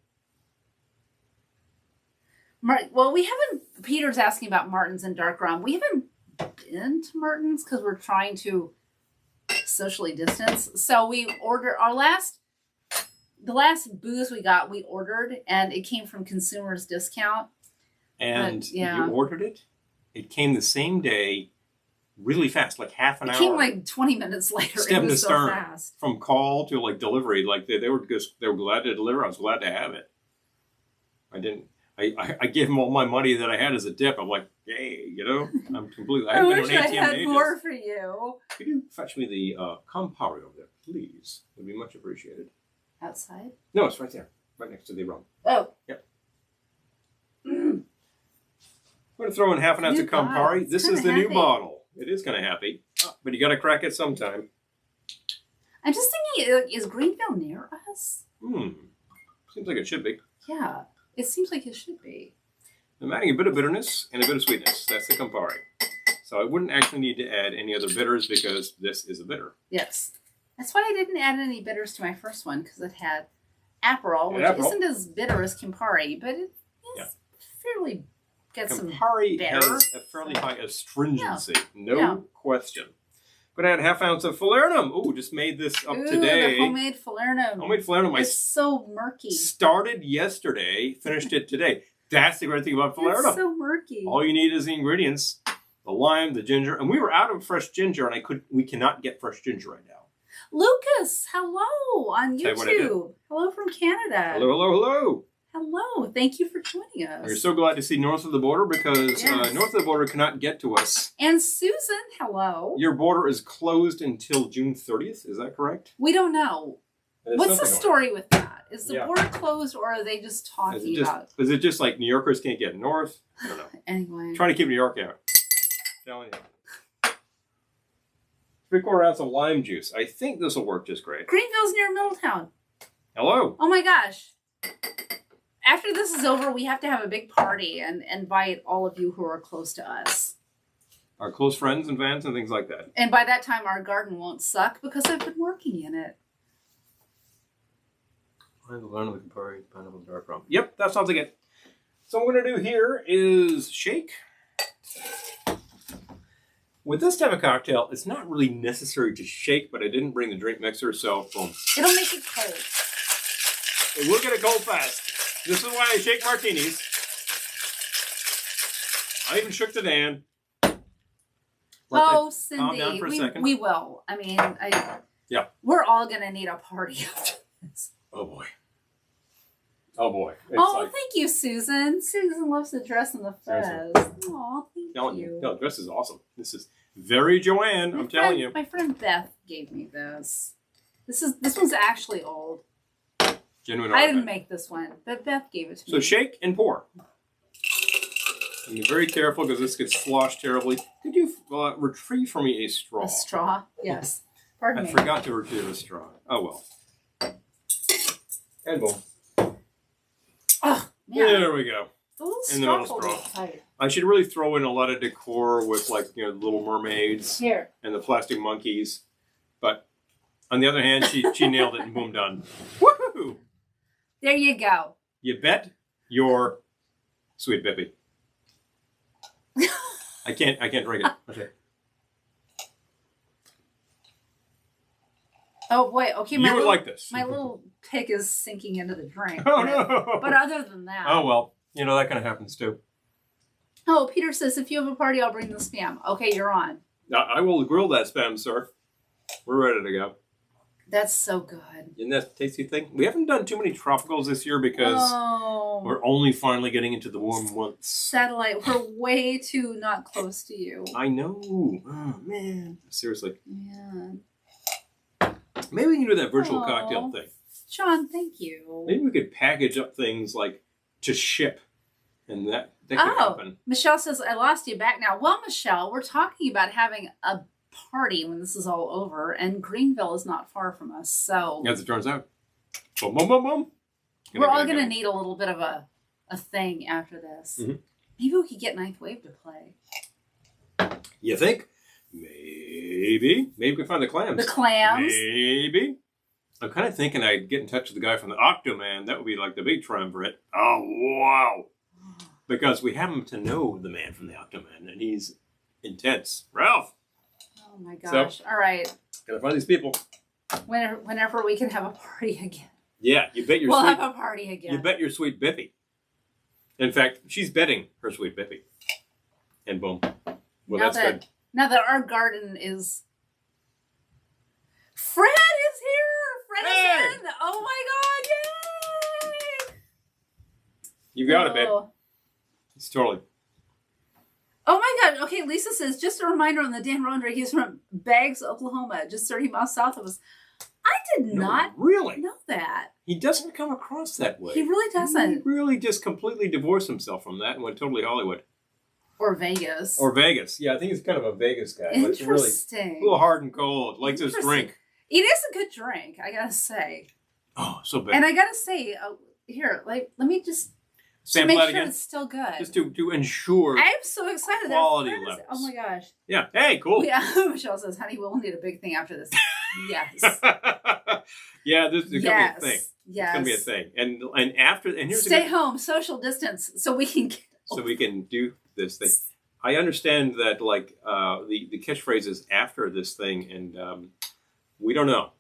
Well, we haven't, Peter's asking about Martin's and dark rum. We haven't been to Martin's because we're trying to socially distance. So we ordered the last booze we got, we ordered, and it came from Consumer's Discount. And you ordered it? It came the same day, really fast, like half an hour. It came like 20 minutes later. Stem it was to stern, so fast. from call to like delivery. Like they were glad to deliver. I was glad to have it. I didn't. I gave him all my money that I had as a tip. I'm like, hey, you know, I'm completely. I wish I had more for you. Could you fetch me the Campari over there, please? Would be much appreciated. Outside? No, it's right there, right next to the rum. Oh. Yep. I'm going to throw in half an ounce of Campari. This is the new bottle. It is kind of happy, but you got to crack it sometime. I'm just thinking, is Greenville near us? Seems like it should be. Yeah, it seems like it should be. I'm adding a bit of bitterness and a bit of sweetness. That's the Campari. So I wouldn't actually need to add any other bitters because this is a bitter. Yes. That's why I didn't add any bitters to my first one, because it had Aperol, which isn't as bitter as Campari, but it is fairly gets some Campari bitter. has a fairly high astringency, no question. I'm going to add half ounce of falernum. Ooh, just made this up today. The homemade falernum. Homemade falernum. It's so murky. Started yesterday, finished it today. That's the great thing about falernum. It's so murky. All you need is the ingredients, the lime, the ginger, and we were out of fresh ginger, and we cannot get fresh ginger right now. Lucas, hello on YouTube. Hello from Canada. Hello, hello, hello. Hello. Thank you for joining us. We're so glad to see north of the border because north of the border cannot get to us. And Susan, hello. Your border is closed until June 30th. Is that correct? We don't know. What's the story with that? Is the border closed, or are they just talking about? Is it just like New Yorkers can't get north? I don't know. Anyway. I'm trying to keep New York out. Telling you. 3/4 ounce of lime juice. I think this will work just great. Greenville's near Middletown. Hello. Oh my gosh. After this is over, we have to have a big party and invite all of you who are close to us. Our close friends and fans and things like that. And by that time, our garden won't suck because I've been working in it. Pineapple dark rum. Yep, that sounds like it. So what we're going to do here is shake. With this type of cocktail, it's not really necessary to shake, but I didn't bring the drink mixer, so boom. It'll make it cold. It will get it cold fast. This is why I shake martinis. I even shook to Dan. Cindy, calm down for a second. We will. I mean, we're all going to need a party after this. Oh, boy. Oh, boy. Thank you, Susan. Susan loves to dress in the fez. Oh, thank you. No, this is awesome. This is very Joanne, I'm telling you. My friend Beth gave me this. This one's actually old. Genuine. I didn't make this one, but Beth gave it to me. So shake and pour. And be very careful because this gets sloshed terribly. Could you retrieve for me a straw? A straw? Yes. Pardon me. I forgot to retrieve a straw. Oh, well. And boom. Oh, man. There we go. The little in the middle straw. Tight. I should really throw in a lot of decor with, like, you know, Little Mermaids and the plastic monkeys. But on the other hand, she nailed it and boom, done. Woohoo! There you go. You bet your sweet Bippy. I can't drink it. Okay. Oh boy, okay. You would like this. My little pick is sinking into the drink. Oh no! But other than that. Oh well, you know that kind of happens too. Oh, Peter says if you have a party, I'll bring the spam. Okay, you're on. I will grill that spam, sir. We're ready to go. That's so good. Isn't that a tasty thing? We haven't done too many tropicals this year because we're only finally getting into the warm months. Satellite, we're way too not close to you. I know. Oh, man. Seriously. Yeah. Maybe we can do that virtual cocktail thing. Sean, thank you. Maybe we could package up things like to ship. And that could happen. Michelle says, I lost you back now. Well, Michelle, we're talking about having a party when this is all over, and Greenville is not far from us, so as it turns out, boom, boom, boom, boom. We're all going to need a little bit of a thing after this. Mm-hmm. Maybe we could get Ninth Wave to play. You think? Maybe we can find the clams. The clams? Maybe. I'm kind of thinking I'd get in touch with the guy from the Octoman. That would be like the big triumvirate. Oh, wow. Because we happen to know the man from the Octoman, and he's intense. Ralph! Oh my gosh. So, all right. Gotta find these people. Whenever we can have a party again. Yeah, you bet your We'll have a party again. You bet your sweet Bippy. In fact, she's betting her sweet Bippy. And boom. Well, that's good. Now that our garden is... Fred is here! Fred is in! Oh my god, yay! You got it, babe. It's totally. Oh my God. Okay, Lisa says, just a reminder on the Dan Rowan drink. He's from Baggs, Oklahoma, just 30 miles south of us. I did not really know that. He doesn't come across that way. He really doesn't. He really just completely divorced himself from that and went totally Hollywood. Or Vegas. Yeah, I think he's kind of a Vegas guy. Interesting. Really a little hard and cold. Likes his drink. It is a good drink, I gotta say. Oh, so bad. And I gotta say, here, let me just sample make that sure again. it's still good. Just to ensure. I'm so excited. Quality levels. Oh my gosh. Yeah. Hey, cool. Yeah. Michelle says, "Honey, we'll need a big thing after this." Yes. Yeah, this is gonna be a thing. Yes. It's gonna be a thing. And after here's stay home, social distance, so we can do this thing. I understand that the catchphrase is after this thing, and we don't know.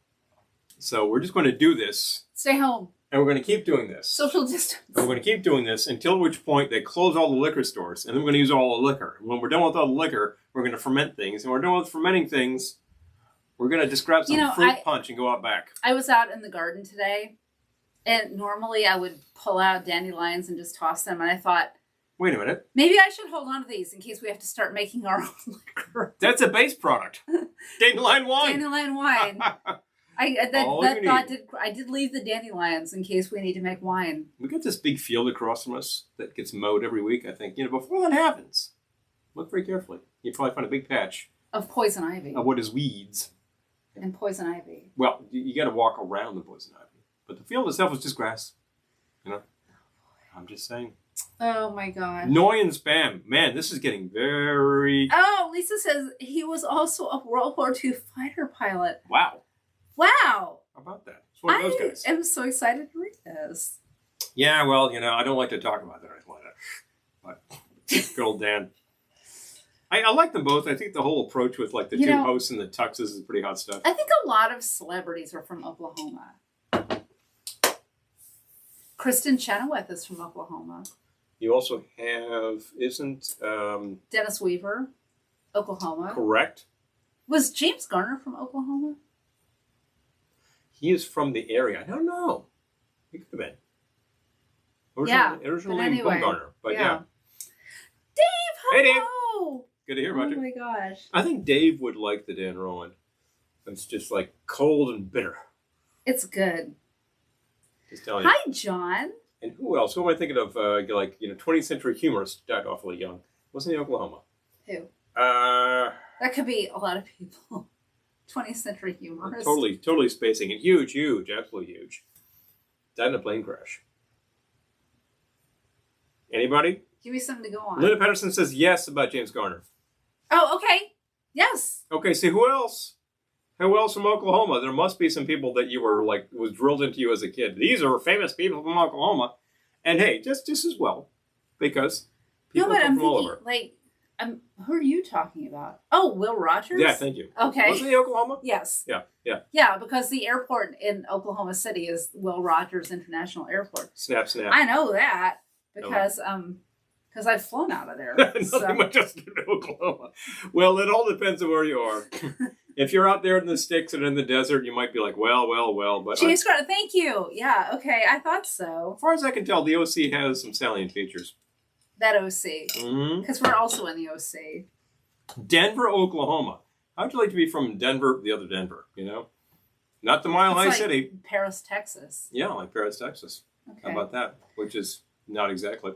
So we're just going to do this. Stay home. And we're going to keep doing this. Social distance. And we're going to keep doing this until which point they close all the liquor stores, and then we're going to use all the liquor. When we're done with all the liquor, we're going to ferment things. And when we're done with fermenting things, we're going to just grab some fruit punch and go out back. I was out in the garden today, and normally I would pull out dandelions and just toss them. And I thought, wait a minute. Maybe I should hold on to these in case we have to start making our own liquor. That's a base product. Dandelion wine. Dandelion wine. I did leave the dandelions in case we need to make wine. We got this big field across from us that gets mowed every week. I think before that happens, look very carefully. You probably find a big patch of poison ivy. Of what is weeds and poison ivy. Well, you got to walk around the poison ivy, but the field itself is just grass. I'm just saying. Oh my God. Noi and spam. Man, this is getting very. Oh, Lisa says he was also a World War II fighter pilot. Wow. Wow. How about that? It's one of those guys. I am so excited to read this. Yeah, well, I don't like to talk about that. But good old Dan. I like them both. I think the whole approach with the two hosts and the tuxes is pretty hot stuff. I think a lot of celebrities are from Oklahoma. Kristen Chenoweth is from Oklahoma. You also have, Dennis Weaver, Oklahoma. Correct. Was James Garner from Oklahoma? He is from the area. I don't know. He could have been. Originally from Garner. But yeah. Dave, hello. Hey, Dave. Good to hear about you. Oh my gosh. I think Dave would like the Dan Rowan. It's just cold and bitter. It's good. Just telling you. Hi, John. And who else? Who am I thinking of? 20th century humorist died awfully young. Wasn't he Oklahoma? Who? That could be a lot of people. 20th century humorist. Totally spacing it. Huge, absolutely huge. Died in a plane crash. Anybody? Give me something to go on. Linda Patterson says yes about James Garner. Oh, okay. Yes. Okay, see, who else? Who else from Oklahoma? There must be some people that you were was drilled into you as a kid. These are famous people from Oklahoma. And hey, just as well. Because people come from all over. Who are you talking about? Oh, Will Rogers? Yeah, thank you. Okay. Wasn't he Oklahoma? Yes. Yeah. Yeah, because the airport in Oklahoma City is Will Rogers International Airport. Snap. I know that because I've flown out of there. Nothing much else to do in Oklahoma. Well, it all depends on where you are. If you're out there in the sticks and in the desert, you might be like, well. But James Garner, thank you. Yeah, okay, I thought so. As far as I can tell, the OC has some salient features. That OC. Because we're also in the OC. Denver, Oklahoma. How would you like to be from Denver, the other Denver, Not the Mile High City. Paris, Texas. Yeah, like Paris, Texas. Okay. How about that? Which is not exactly.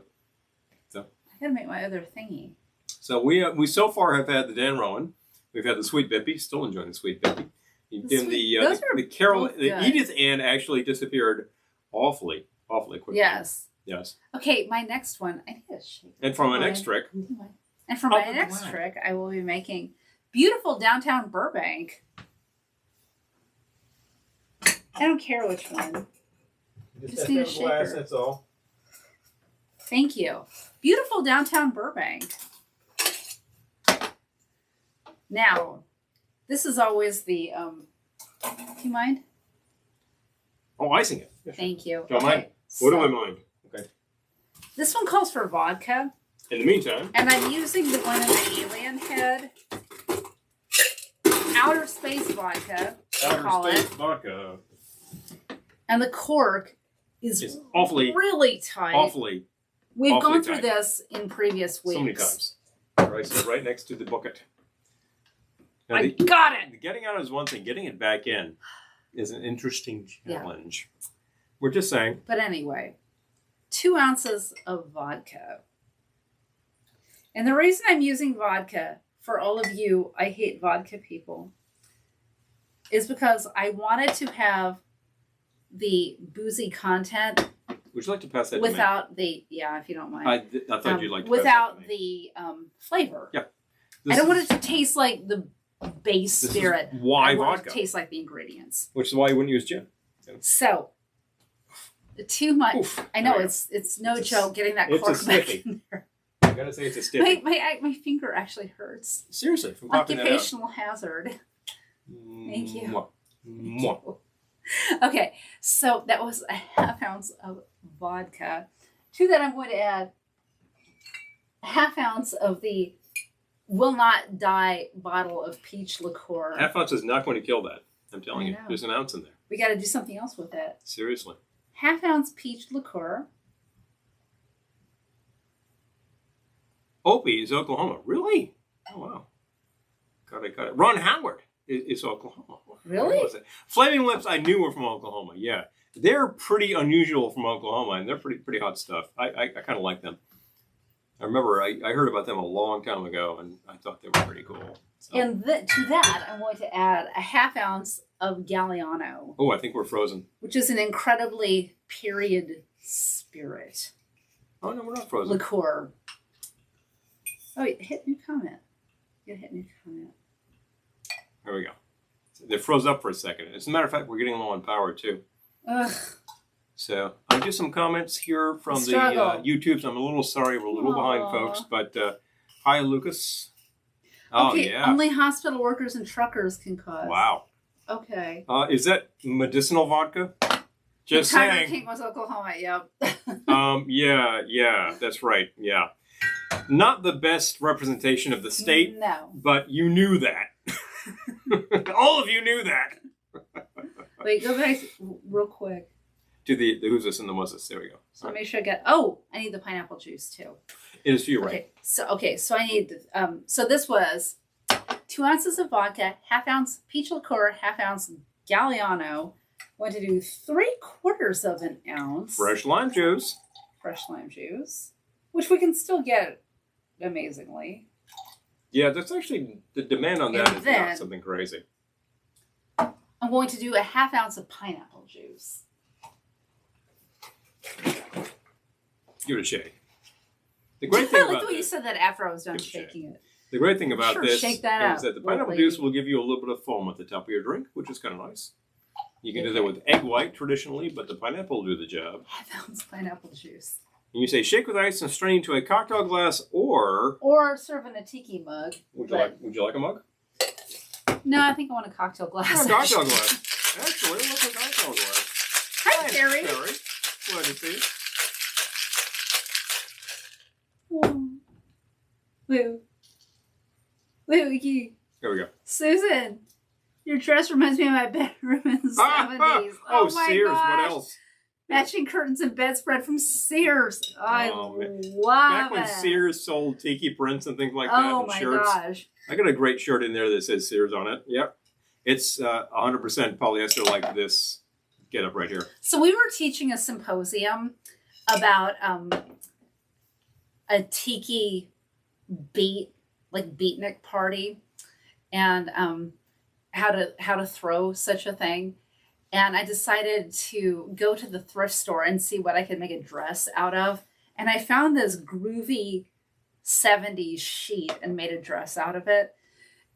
So I gotta make my other thingy. So we so far have had the Dan Rowan. We've had the Sweet Bippy. Still enjoying the Sweet Bippy. The Carol, the Edith Ann actually disappeared awfully quickly. Yes. Okay, my next one. I need a shake. And for my next trick. I will be making beautiful downtown Burbank. I don't care which one. Just need a shaker. Glass, that's all. Thank you. Beautiful downtown Burbank. Now, this is always the, do you mind? Oh, icing it. Yeah, Thank you. Don't mind. What do I mind? Okay. This one calls for vodka. In the meantime. And I'm using the one in the alien head. Outer space vodka. And the cork is awfully really tight. Awfully We've gone through this in previous weeks. So many times. Right, so right next to the bucket. Now, I got it. The getting out is one thing. Getting it back in is an interesting challenge. Yeah. We're just saying. But anyway, 2 ounces of vodka. And the reason I'm using vodka, for all of you, I hate vodka people, is because I wanted to have the boozy content. Would you like to pass that without the, if you don't mind. I thought you'd like to without pass that to me. the flavor. Yeah. I don't want it to taste like the base spirit. Why I want vodka? it to taste like the ingredients. Which is why you wouldn't use gin. So, too much. Oof, I know, it's no joke getting that cork back in there. I gotta say it's a stiffy. My finger actually hurts. Seriously, from occupational hazard. Thank you. Mwah. Okay, so that was a half ounce of vodka. To that, I'm going to add a half ounce of the will not die bottle of peach liqueur. Half ounce is not going to kill that. I'm telling you. There's an ounce in there. We got to do something else with that. Seriously. Half ounce peach liqueur. Opie is Oklahoma. Really? Oh, wow. Got it. Ron Howard is Oklahoma. Really? Flaming Lips I knew were from Oklahoma. Yeah. They're pretty unusual from Oklahoma, and they're pretty hot stuff. I kind of like them. I remember I heard about them a long time ago, and I thought they were pretty cool. So. And to that, I'm going to add a half ounce of Galliano. Oh, I think we're frozen. Which is an incredibly period spirit. Oh, no, we're not frozen. Liqueur. Oh, hit new comment. You gotta hit new comment. There we go. They froze up for a second. As a matter of fact, we're getting low on power, too. Ugh. So I'll do some comments here from the YouTubes. I'm a little sorry. We're a little behind, folks. But hi, Lucas. Oh, okay, yeah. Only hospital workers and truckers can cause. Wow. Okay. Is that medicinal vodka? Just Tiger saying. King was Oklahoma, yep. Yeah, that's right. Yeah. Not the best representation of the state. No. But you knew that. All of you knew that. Wait, go back real quick. To the who's this and the was this. There we go. So make sure I get. Oh, I need the pineapple juice too. It is for you, right? So I need. So this was 2 ounces of vodka, half ounce peach liqueur, half ounce Galliano. Want to do 3/4 of an ounce fresh lime juice. Which we can still get amazingly. Yeah, that's actually the demand on that is not something crazy. I'm going to do a half ounce of pineapple juice. Give it a shake. The great thing about you said that after I was done shaking it. The great thing about this is that the pineapple juice will give you a little bit of foam at the top of your drink, which is kind of nice. You can do that with egg white traditionally, but the pineapple will do the job. Half ounce pineapple juice. And you say shake with ice and strain into a cocktail glass, or serve in a tiki mug. Would you like a mug? No, I think I want a cocktail glass. A cocktail glass. Actually, let's a cocktail glass. Hi, Terry. Glad to see you. Woo. Here we go. Susan, your dress reminds me of my bedroom in the 70s. Oh, my Sears. gosh. What else? Matching curtains and bedspread from Sears. I love Back when Sears sold tiki prints and things like that and shirts. Oh, my gosh. I got a great shirt in there that says Sears on it. Yep. It's 100% polyester like this get up right here. So we were teaching a symposium about a tiki beatnik party and how to throw such a thing. And I decided to go to the thrift store and see what I could make a dress out of. And I found this groovy 70s sheet and made a dress out of it.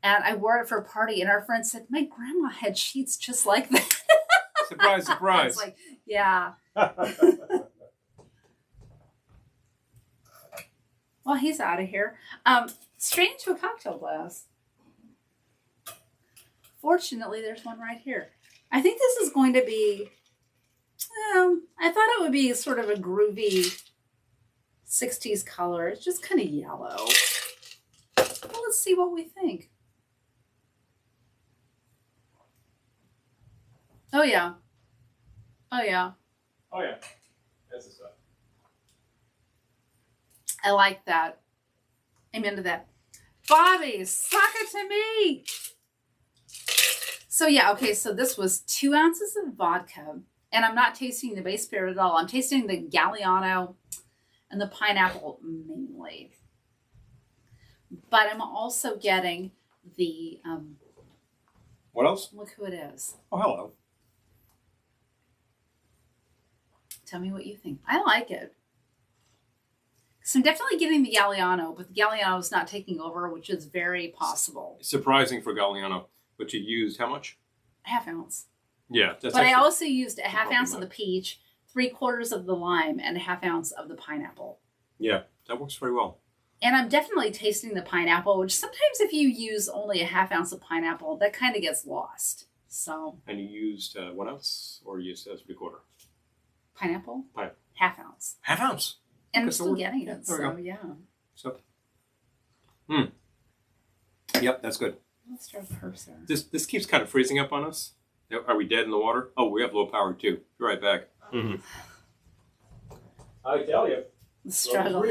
And I wore it for a party. And our friend said, my grandma had sheets just like that. Surprise, surprise. I was like, yeah. Well, he's out of here. Straight into a cocktail glass. Fortunately, there's one right here. I think this is going to be, I thought it would be sort of a groovy 60s color. It's just kind of yellow. Well, let's see what we think. Oh, yeah. Oh, yeah. Oh, yeah. That's the stuff. I like that. I'm into that. Bobby, suck it to me. So yeah, okay, so this was 2 ounces of vodka, and I'm not tasting the base spirit at all. I'm tasting the Galliano and the pineapple mainly. But I'm also getting the what else? Look who it is. Oh, hello. Tell me what you think. I like it. So I'm definitely getting the Galliano, but the Galliano is not taking over, which is very possible. Surprising for Galliano, but you used how much? A half ounce. Yeah. But I also used a half ounce of the peach, 3/4 of the lime, and a half ounce of the pineapple. Yeah, that works very well. And I'm definitely tasting the pineapple, which sometimes if you use only a half ounce of pineapple, that kind of gets lost. So. And you used 1 ounce or you used 3/4? Pineapple? Pineapple. Half ounce. Half ounce. And Okay, I'm still getting it, so yeah. So. Yep, that's good. Let's start a cursor. This keeps kind of freezing up on us. Are we dead in the water? Oh, we have low power too. Be right back. Mm-hmm. I tell you. The struggle.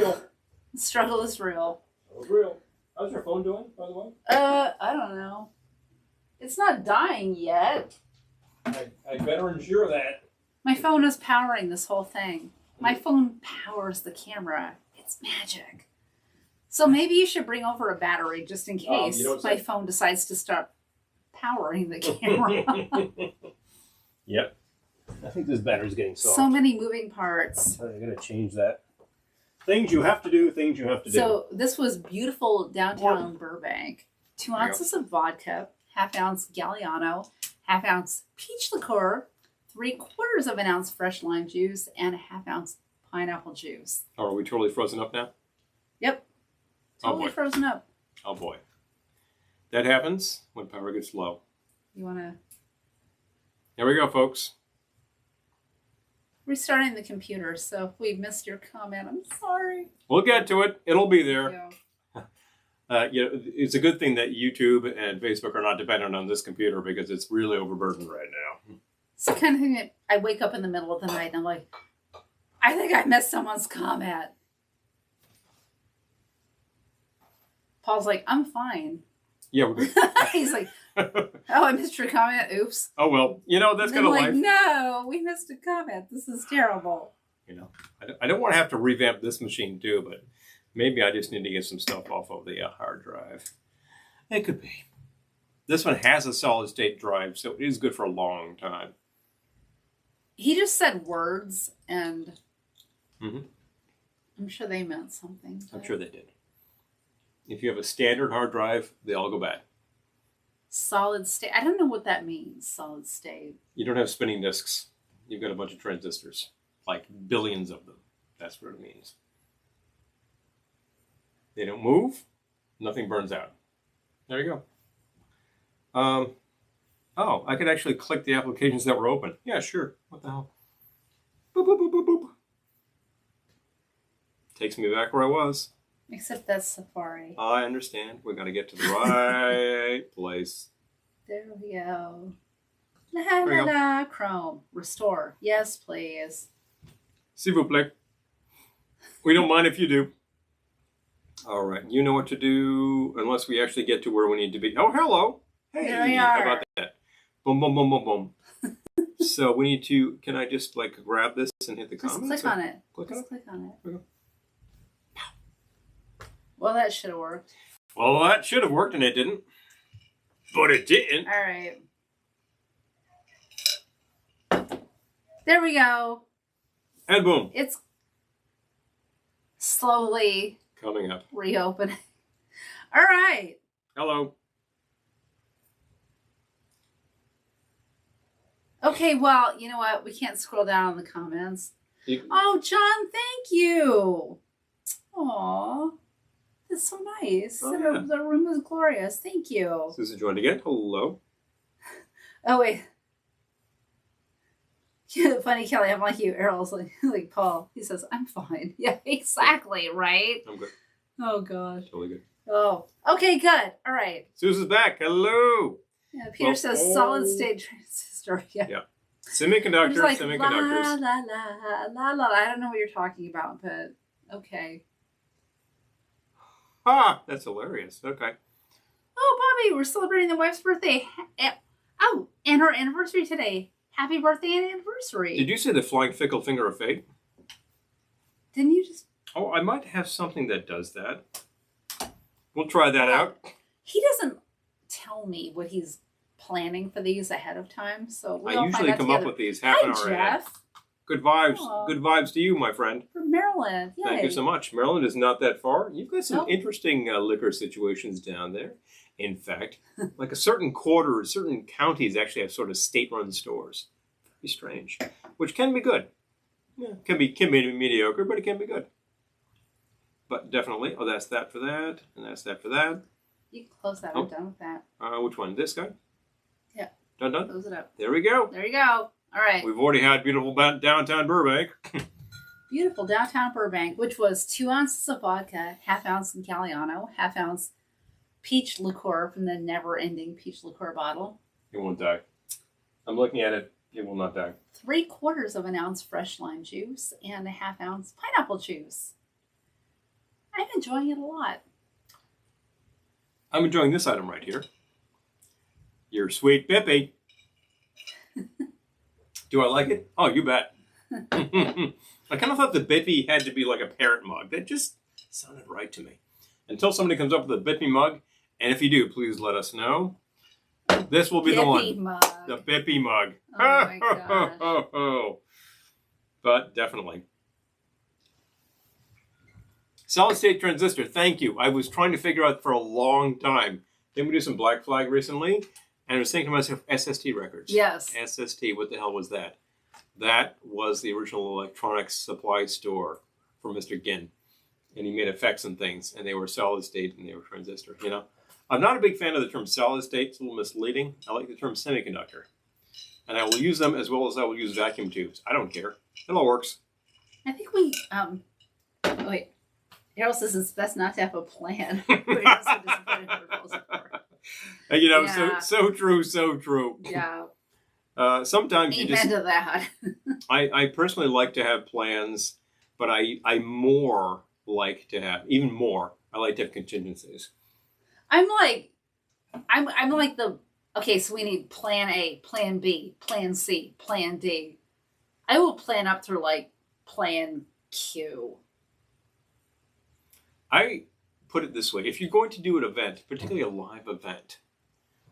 The struggle is real. It's real. How's your phone doing, by the way? I don't know. It's not dying yet. I better ensure that. My phone is powering this whole thing. My phone powers the camera. It's magic. So maybe you should bring over a battery just in case my phone decides to start powering the camera. Yep. I think this battery's getting soft. So many moving parts. I'm going to change that. Things you have to do, things you have to do. So this was beautiful downtown Burbank. 2 ounces of vodka, half ounce Galliano, half ounce peach liqueur, 3/4 of an ounce fresh lime juice, and a half ounce pineapple juice. Oh, are we totally frozen up now? Yep. Totally frozen up. Oh boy. That happens when power gets low. You want to... Here we go, folks. Restarting the computer, so if we missed your comment, I'm sorry. We'll get to it. It'll be there. Yeah. It's a good thing that YouTube and Facebook are not dependent on this computer because it's really overburdened right now. It's the kind of thing that I wake up in the middle of the night and I'm like, I think I missed someone's comment. Paul's like, I'm fine. Yeah, we're good. He's like, oh, I missed your comment. Oops. Oh, well, that's kind of life. No, we missed a comment. This is terrible. I don't want to have to revamp this machine too, but maybe I just need to get some stuff off of the hard drive. It could be. This one has a solid state drive, so it is good for a long time. He just said words, and Mm-hmm. I'm sure they meant something. I'm sure they did. If you have a standard hard drive, they all go bad. Solid state. I don't know what that means, solid state. You don't have spinning disks. You've got a bunch of transistors, like billions of them. That's what it means. They don't move. Nothing burns out. There you go. Oh, I could actually click the applications that were open. Yeah, sure. What the hell? Boop, boop, boop, boop, boop. Takes me back where I was. Except that's Safari. I understand. We got to get to the right place. There we go. La la la. Chrome. Restore. Yes, please. S'il vous plaît. We don't mind if you do. All right. You know what to do unless we actually get to where we need to be. Oh, hello. Hey. There we are. How about that? Boom, boom, boom, boom, boom. So we need to, can I just grab this and hit the comments? Just click on it. Click on it? Click on it. There we go. Well, that should have worked. Well, that should have worked and it didn't. But it didn't. All right. There we go. And boom. It's slowly Coming up. reopening. All right. Hello. Okay, well, you know what? We can't scroll down in the comments. You, Oh, John, thank you. Aw. That's so nice. Oh, yeah. The room is glorious. Thank you. Susan joined again. Hello. Oh, wait. Yeah, funny, Kelly. I'm like you. Errol's like Paul. He says, I'm fine. Yeah, exactly, right? I'm good. Oh, gosh. Totally good. Oh, okay, good. All right. Susan's back. Hello. Yeah, Peter says solid state transistor. Yeah. Semiconductor, Like, semiconductors. la, la, la, la, la. I don't know what you're talking about, but okay. ha! That's hilarious. Okay. Oh, Bobby, we're celebrating the wife's birthday. Oh, and her anniversary today. Happy birthday and anniversary. Did you say the flying fickle finger of fate? Didn't you just... Oh, I might have something that does that. We'll try that out. He doesn't tell me what he's planning for these ahead of time, so I usually come up with these half an hour ahead. Jeff. Good vibes. Aww. Good vibes to you, my friend. From Maryland. Yay. Thank you so much. Maryland is not that far. You've got some interesting liquor situations down there. In fact, like a certain quarter, certain counties actually have sort of state-run stores. Very strange, which can be good. Yeah, can be mediocre, but it can be good. But definitely, oh, that's that for that, and that's that for that. You can close that. I'm done with that. Which one? This guy? Yeah. Done? Close it up. There we go. There you go. All right. We've already had beautiful downtown Burbank. Beautiful downtown Burbank, which was 2 ounces of vodka, ½ ounce in Galliano, ½ ounce peach liqueur from the never-ending peach liqueur bottle. It won't die. I'm looking at it. It will not die. 3/4 of an ounce fresh lime juice and a ½ ounce pineapple juice. I'm enjoying it a lot. I'm enjoying this item right here. Your sweet Bippy. Do I like it? Oh, you bet. I kind of thought the Bippy had to be like a parrot mug. That just sounded right to me. Until somebody comes up with a Bippy mug, and if you do, please let us know. This will be the one. Mug. The Bippy mug. Oh my gosh. But definitely. Solid state transistor, thank you. I was trying to figure out for a long time. Didn't we do some Black Flag recently? And I was thinking to myself, SST records. Yes. SST, what the hell was that? That was the original electronics supply store for Mr. Ginn. And he made effects and things, and they were solid state and they were transistor. You know, I'm not a big fan of the term solid state. It's a little misleading. I like the term semiconductor. And I will use them as well as I will use vacuum tubes. I don't care. It all works. I think we, wait. Harold says it's best not to have a plan. We're just so disappointed in proposal for. You know, Yeah. so true, so true. Yeah. Sometimes you just... Amen to that. I personally like to have plans, but I more like to have, even more, I like to have contingencies. I'm like the, okay, so we need plan A, plan B, plan C, plan D. I will plan up through like plan Q. I put it this way. If you're going to do an event, particularly a live event,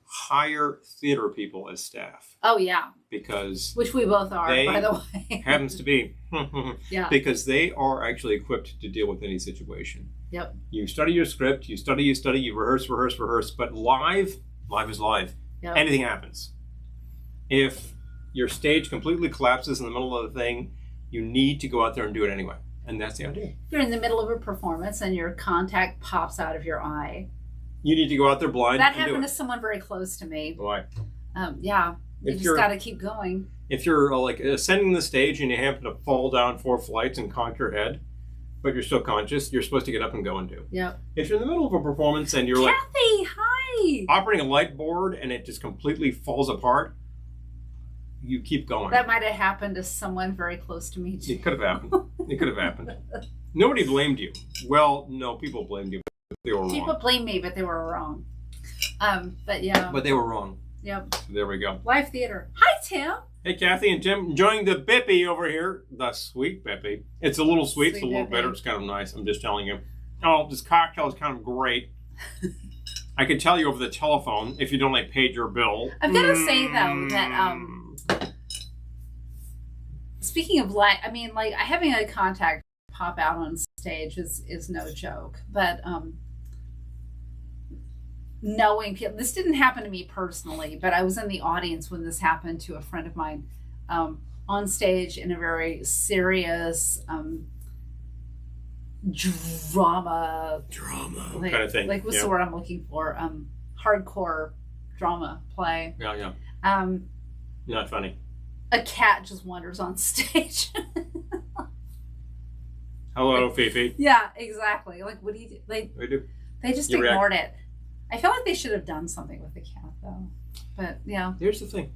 hire theater people as staff. Oh, yeah. Because... Which we both are, by the way. Happens to be. Yeah. Because they are actually equipped to deal with any situation. Yep. You study your script, you study, you rehearse, but live is live. Yep. Anything happens. If your stage completely collapses in the middle of the thing, you need to go out there and do it anyway. And that's the idea. You're in the middle of a performance and your contact pops out of your eye. You need to go out there blind. That happened to someone very close to me. Why? Yeah. You just got to keep going. If you're like ascending the stage and you happen to fall down 4 flights and conk your head, but you're still conscious, you're supposed to get up and go and do. Yep. If you're in the middle of a performance and you're Kathy, hi! Operating a light board and it just completely falls apart, you keep going. That might have happened to someone very close to me too. It could have happened. It could have happened. Nobody blamed you. Well, no, people blamed you, but they were wrong. People blamed me, but they were wrong. But yeah. But they were wrong. Yep. So there we go. Live theater. Hi, Tim. Hey, Kathy and Tim, enjoying the Bippy over here. The sweet Bippy. It's a little sweet, it's a little bitter. It's kind of nice. I'm just telling you. Oh, this cocktail is kind of great. I could tell you over the telephone if you'd only paid your bill. I've got to say, though, that speaking of light, I mean, like, having a contact pop out on stage is no joke. But knowing people, this didn't happen to me personally, but I was in the audience when this happened to a friend of mine on stage in a very serious drama kind of thing. Like, what's the word I'm looking for? Hardcore drama play. Yeah. Not funny. A cat just wanders on stage. Hello, Fifi. Yeah, exactly. Like, what do you do? They just ignored it. I feel like they should have done something with the cat, though. But, yeah. Here's the thing.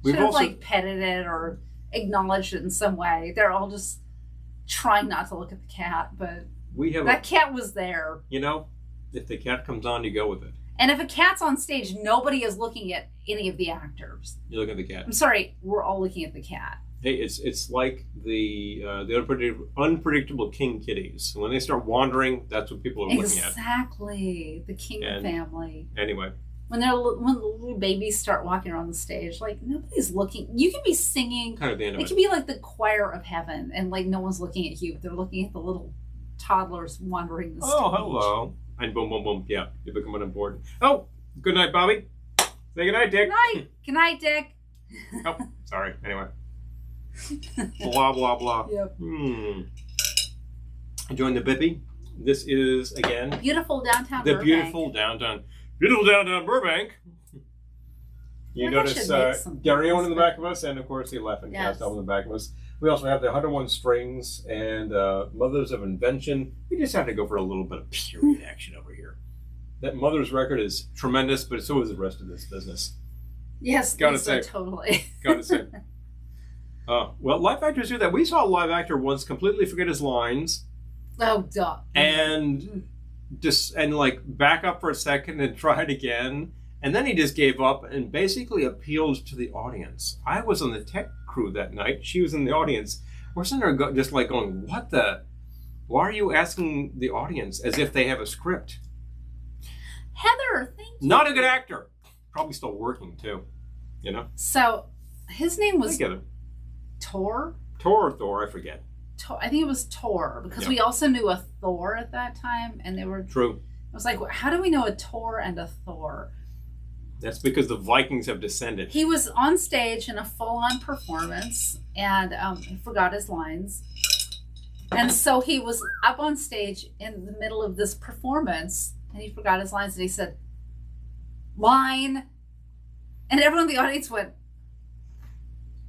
Should have, like, petted it or acknowledged it in some way. They're all just trying not to look at the cat, but that cat was there. You know, If the cat comes on, you go with it. And if a cat's on stage, nobody is looking at any of the actors. You look at the cat. I'm sorry, we're all looking at the cat. Hey, it's like the unpredictable king kitties. When they start wandering, that's what people are looking at. Exactly, the king family. Anyway, when the little babies start walking around the stage, like nobody's looking. You can be singing. Kind of the end of it. It can be like the choir of heaven, and like no one's looking at you. They're looking at the little toddlers wandering the stage. Oh, hello. And boom, boom, boom. Yeah, you become unimportant. Oh, good night, Bobby. Say good night, Dick. Good night, Dick. Oh, sorry. Anyway. Blah, blah, blah. Yep. Join the Bippy. This is, again, beautiful downtown the Burbank. beautiful downtown Burbank. You notice Gary Owen in the back of us, and of course the Laughing Cast album in the back of us. We also have the 101 Strings and Mothers of Invention. We just have to go for a little bit of period action over here. That Mother's record is tremendous, but so is the rest of this business. Yes, gotta say, totally. Gotta say. Well, live actors do that. We saw a live actor once completely forget his lines. Oh, duh. And like back up for a second and try it again. And then he just gave up and basically appealed to the audience. I was on the tech crew that night. She was in the audience. We're sitting there just like going, what the? Why are you asking the audience as if they have a script? Heather, thank you. Not a good actor. Probably still working too. You know? So his name was Tor? Tor or Thor, I forget. I think it was Tor, because we also knew a Thor at that time, and they were... True. I was like, how do we know a Tor and a Thor? That's because the Vikings have descended. He was on stage in a full-on performance, and he forgot his lines. And so he was up on stage in the middle of this performance, and he forgot his lines, and he said, line. And everyone in the audience went...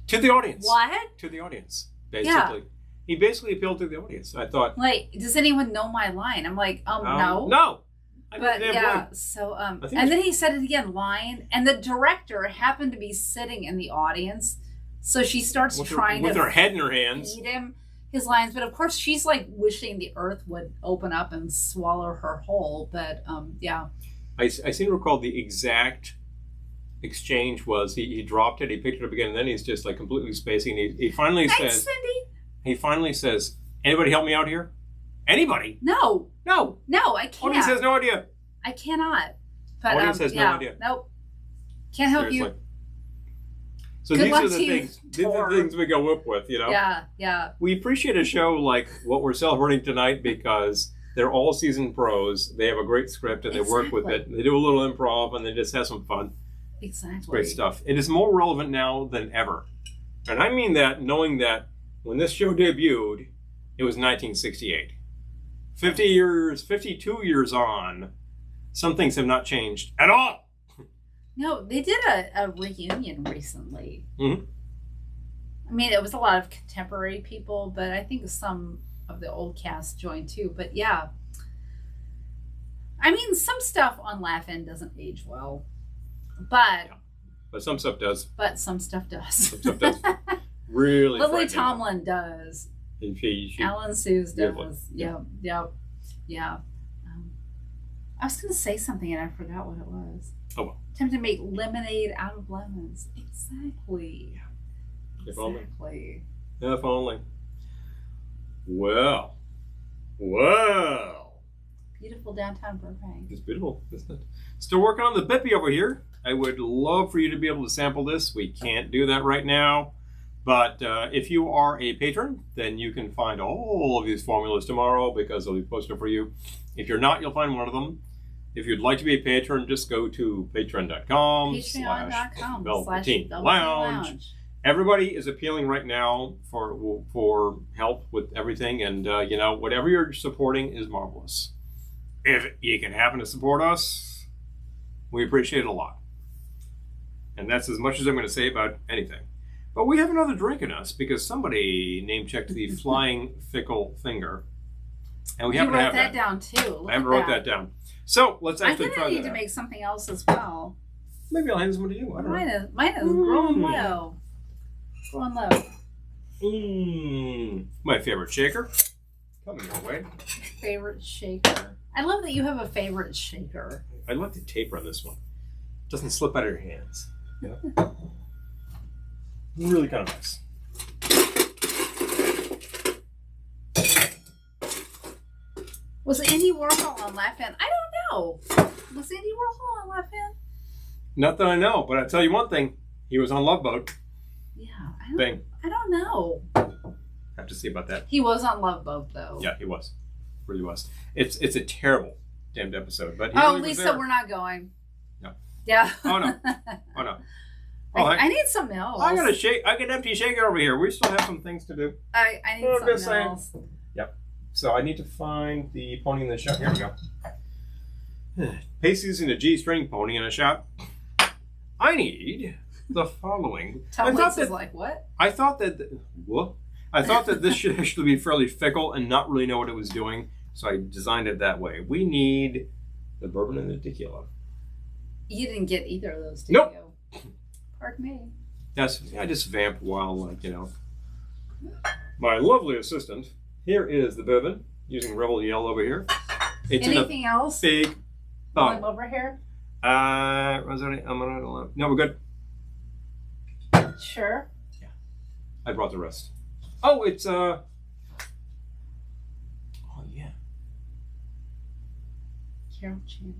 To the audience. What? To the audience, basically. Yeah. He basically appealed to the audience. I thought... Like, does anyone know my line? I'm like, no. No! But yeah, so, and then he said it again, line, and the director happened to be sitting in the audience, so she starts trying with to... her head in her hands. ...feed him his lines, but of course she's like wishing the earth would open up and swallow her whole, but yeah. I seem to recall the exact exchange was he dropped it, he picked it up again, and then he's just like completely spacing. He finally says, Cindy. He finally says, anybody help me out here? Anybody? No, I can't. Audience has no idea. I cannot. But audience has no idea. Nope. Can't help you. So these are the things. These are the things we go up with, you know. Yeah. We appreciate a show like what we're celebrating tonight because they're all seasoned pros. They have a great script and they work with it. They do a little improv and they just have some fun. Exactly. It's great stuff. It is more relevant now than ever, and I mean that knowing that when this show debuted, it was 1968. 52 years on, some things have not changed at all. No, they did a reunion recently. Mm-hmm. I mean, it was a lot of contemporary people, but I think some of the old cast joined too. But yeah, I mean, some stuff on Laugh-In doesn't age well, but some stuff does. But some stuff does. Some stuff does. Really, Lily Tomlin does. And she Alan Suze does. Yeah. I was going to say something and I forgot what it was. Oh well. Attempt to make lemonade out of lemons. Exactly. If only. Exactly. If only. Well. Beautiful downtown Burbank. It's beautiful, isn't it? Still working on the Bippy over here. I would love for you to be able to sample this. We can't do that right now. But if you are a patron, then you can find all of these formulas tomorrow because they'll be posted for you. If you're not, you'll find one of them. If you'd like to be a patron, just go to patreon.com/Velveteen Lounge. Everybody is appealing right now for help with everything. And, whatever you're supporting is marvelous. If you can happen to support us, we appreciate it a lot. And that's as much as I'm going to say about anything. But we have another drink in us because somebody name-checked the Flying Fickle Finger. And we happen to have that. You wrote that down, too. I haven't wrote that down. So, let's actually try that. I'm going to need to make something else as well. Maybe I'll hand some to you. I don't know. Mine is growing low. Growing low. My favorite shaker. Coming your way. Favorite shaker. I love that you have a favorite shaker. I like the taper on this one. It doesn't slip out of your hands. You know? Really kind of nice. Was Andy Warhol on Laugh-In? I don't know. Was Andy Warhol on Laugh-In? Not that I know, but I'll tell you one thing. He was on Love Boat. Yeah. I don't know. Have to see about that. He was on Love Boat, though. Yeah, he was. Really was. It's a terrible damned episode. But Lisa, we're not going. No. Yeah. Oh, no. Oh, no. I need something else. I got an empty shaker over here. We still have some things to do. I need something else. Yep. So I need to find the pony in the shop. Here we go. Pacey's in a G-string, pony in a shop. I need the following. Tom Lisa's like, what? I thought that this should actually be fairly fickle and not really know what it was doing, so I designed it that way. We need the bourbon and the tequila. You didn't get either of those, did Nope. you? Pardon me. I just vamp while, my lovely assistant. Here is the bourbon, using Rebel Yell over here. It's anything else? Big while I'm over here? No, we're good. Sure. Yeah. I brought the rest. Oh, it's, oh, yeah. Carol Chan.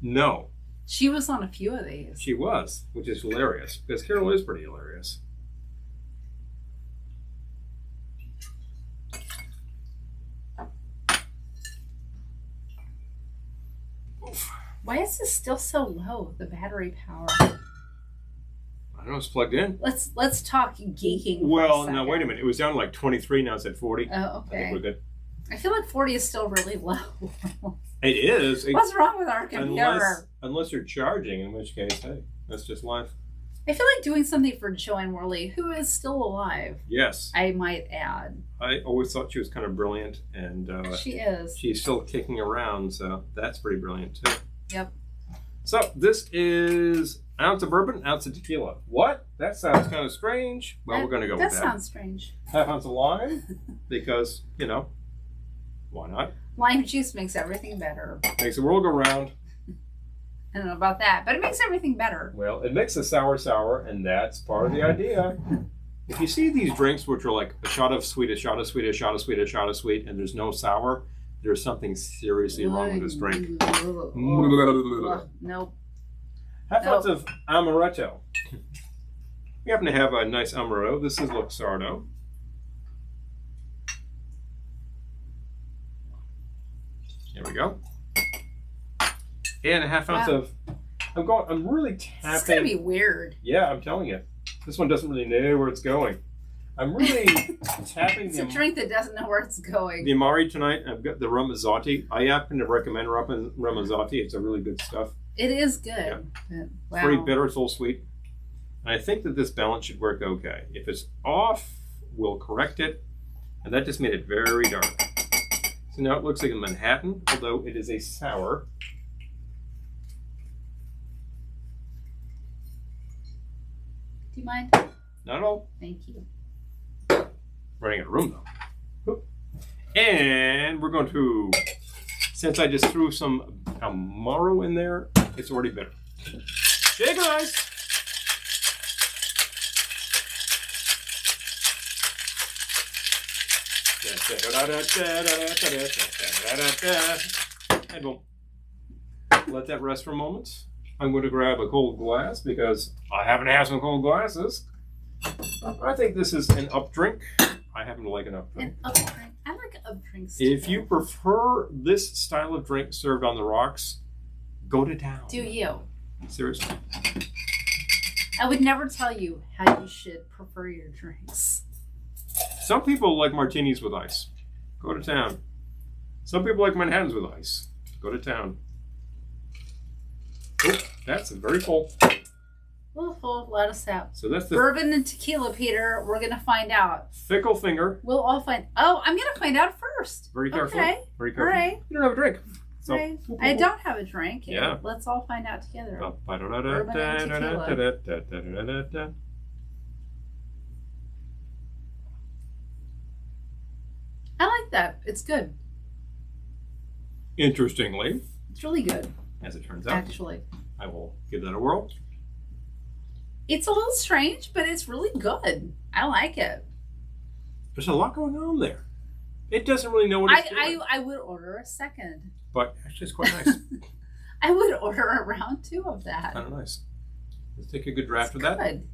No. She was on a few of these. She was, which is hilarious, because Carol is pretty hilarious. Why is this still so low, the battery power? I don't know, it's plugged in. Let's talk geeking. Well, no, wait a minute. It was down to like 23, now it's at 40. Oh, okay. I think we're good. I feel like 40 is still really low. It is. What's wrong with our computer? Unless you're charging, in which case, hey, that's just life. I feel like doing something for Joanne Worley, who is still alive. Yes. I might add. I always thought she was kind of brilliant, and she is. She's still kicking around, so that's pretty brilliant too. Yep. So this is ounce of bourbon, ounce of tequila. What? That sounds kind of strange. Well, we're going to go with that. That sounds strange. Half ounce of lime, because, why not? Lime juice makes everything better. Makes the world go round. I don't know about that, but it makes everything better. Well, it makes a sour, and that's part of the idea. If you see these drinks which are like a shot of sweet, a shot of sweet, a shot of sweet, a shot of sweet, and there's no sour, there's something seriously wrong with this drink. Nope. Half ounce of amaretto. We happen to have a nice amaretto. This is Luxardo. There we go. And a half ounce of. I'm really tapping. It's gonna be weird. Yeah, I'm telling you. This one doesn't really know where it's going. I'm really tapping It's a drink that doesn't know where it's going. The Amari tonight. I've got the Ramazzotti. I happen to recommend Ramazzotti. It's a really good stuff. It is good. Yeah. Wow. Very bitter, it's a little sweet. And I think that this balance should work okay. If it's off, we'll correct it. And that just made it very dark. So now it looks like a Manhattan, although it is a sour. Do you mind? Not at all. Thank you. Running out of room though. And we're going to, since I just threw some Amaro in there, it's already bitter. Shake eyes. And we'll let that rest for a moment. I'm going to grab a cold glass because I happen to have some cold glasses. I think this is an up drink. I happen to like an up drink. An up drink. I like up drinks. If you prefer this style of drink served on the rocks, go to town. Do you? Seriously. I would never tell you how you should prefer your drinks. Some people like martinis with ice. Go to town. Some people like Manhattans with ice. Go to town. Oh, that's very full. We'll let us out. So that's the bourbon and tequila, Peter. We're gonna find out. Fickle finger. We'll all find. Oh, I'm gonna find out first. Very careful. Okay. Very careful. All right. You don't have a drink. So, right. I don't have a drink. Yeah. Let's all find out together. Bourbon and tequila. I like that. It's good. Interestingly, It's really good, as it turns out, actually. I will give that a whirl. It's a little strange, but it's really good. I like it. There's a lot going on there. It doesn't really know what it's doing. I would order a second. But actually, it's quite nice. I would order a round 2 of that. Kind of nice. Let's take a good draft of It's that. good.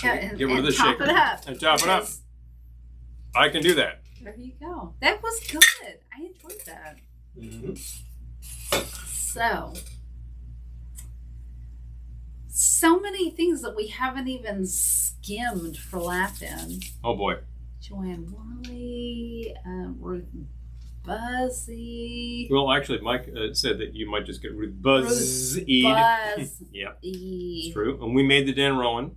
Yeah, and, Get rid of the top shaker. it up. And top it up. I can do that. There you go. That was good. I enjoyed that. Mm-hmm. So many things that we haven't even skimmed for Laugh-In. Oh boy. Joanne Worley, Ruth Buzzy. Well, actually, Mike said that you might just get Ruth Buzzy. Buzz. Yeah, it's true. And we made the Dan Rowan.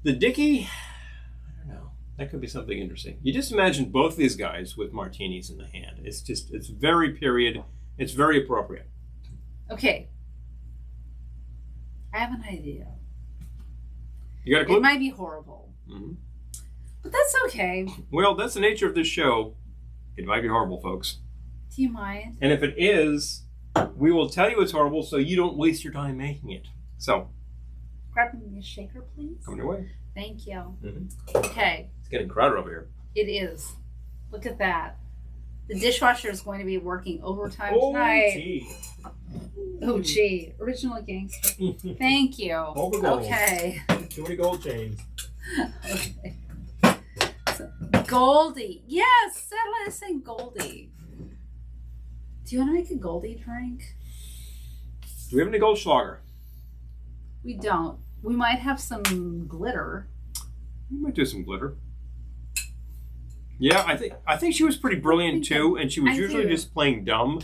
The Dickie, I don't know. That could be something interesting. You just imagine both these guys with martinis in the hand. It's very period. It's very appropriate. Okay. I have an idea. You got a clue? It might be horrible. Mm-hmm. But that's okay. Well, that's the nature of this show. It might be horrible, folks. Do you mind? And if it is, we will tell you it's horrible so you don't waste your time making it. So, Grab me a shaker, please. coming your way. Thank you. Mm-hmm. Okay. It's getting crowded over here. It is. Look at that. The dishwasher is going to be working overtime Oh, tonight. gee. Oh, gee. Original gangster. Thank you. Overgold. Okay. Too many gold chains. Okay. So, Goldie. Yes, settle is saying Goldie. Do you want to make a Goldie drink? Do we have any Goldschlager? We don't. We might have some glitter. We might do some glitter. Yeah, I think she was pretty brilliant too, and she was usually just playing dumb,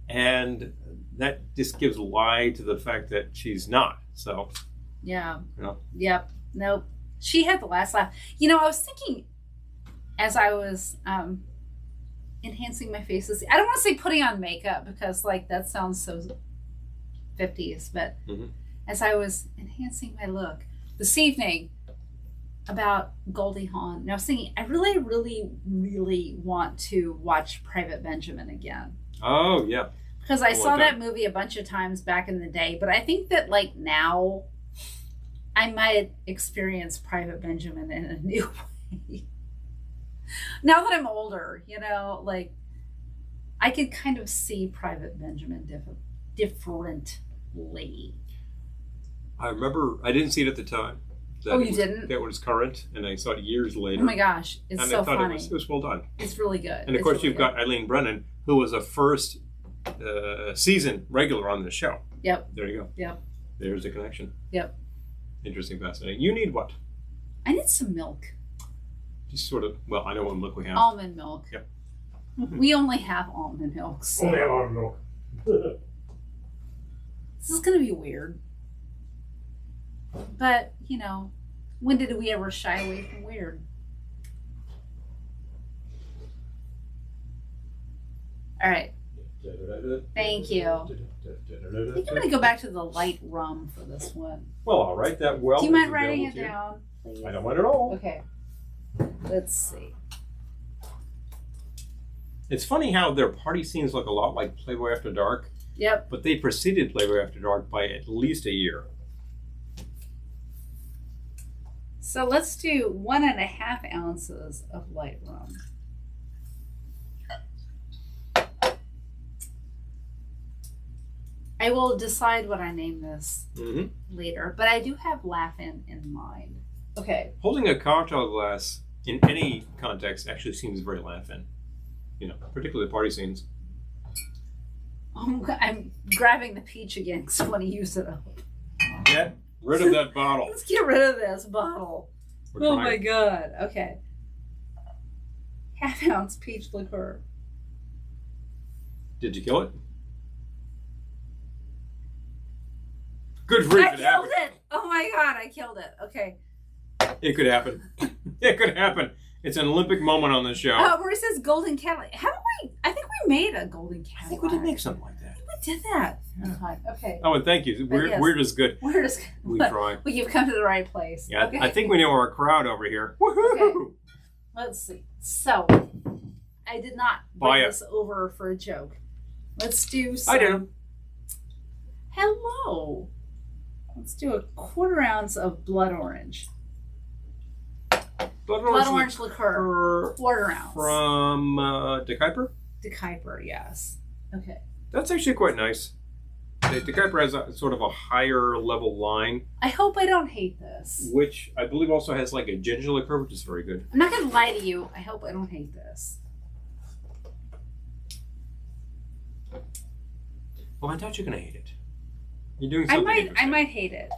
and that just gives lie to the fact that she's not. So, Yeah. you know. Yep. Nope. She had the last laugh. You know, I was thinking as I was enhancing my faces. I don't want to say putting on makeup because like that sounds so 50s, but as I was enhancing my look this evening about Goldie Hawn, and I was thinking I really, really, really want to watch Private Benjamin again. Oh, yeah. Because I saw that movie a bunch of times back in the day, but I think that like now I might experience Private Benjamin in a new way. Now that I'm older, you know, like I could kind of see Private Benjamin differently. I remember I didn't see it at the time. Oh, you didn't? That was current, and I saw it years later. Oh my gosh, it's and so I thought funny. it was well done. It's really good. And of course, you've got Eileen Brennan, who was a first season regular on the show. Yep. There you go. Yep. There's a connection. Yep. Interesting, fascinating. You need what? I need some milk. Just sort of, well, I know what milk we have. Almond milk. Yep. We only have almond milk. So Only have almond milk. this is going to be weird. But, you know, when did we ever shy away from weird? All right. Thank you. I think I'm going to go back to the light rum for this one. Well, I'll write that well. Do you mind writing it down, please? I don't mind at all. Okay. Let's see. It's funny how their party scenes look a lot like Playboy After Dark. Yep. But they preceded Playboy After Dark by at least a year. So let's do 1.5 ounces of light rum. I will decide what I name this later, but I do have Laugh-In in mind. Okay. Holding a cocktail glass in any context actually seems very Laugh-In. You know, particularly party scenes. I'm grabbing the peach again because I want to use it up. Get rid of that bottle. Let's get rid of this bottle. Oh my god. Okay. 1/2 ounce peach liqueur. Did you kill it? Good grief, I killed it! Oh my god, I killed it. Okay. It could happen. It could happen. It's an Olympic moment on this show. Where it says Golden Cadillac. Haven't we? I think we made a Golden Cadillac. I think we did make something like that. We did that. Yeah. Okay. Oh, and thank you. Yes. Weird is good. Weird is good. We try. Well, you've come to the right place. Yeah, okay. I think we know our crowd over here. Woohoo! Okay. Let's see. So, I did not Buy bring it. this over for a joke. Let's do some. I do. Hello. Let's do a 1/4 ounce of blood orange. Blood Orange liqueur. 1/4 ounce. From De Kuyper? De Kuyper, yes. Okay. That's actually quite nice. De Kuyper has a sort of a higher level line, I hope I don't hate this. which I believe also has like a ginger liqueur, which is very good. I'm not going to lie to you. I hope I don't hate this. Well, I doubt you're going to hate it. You're doing something I interesting. might hate it.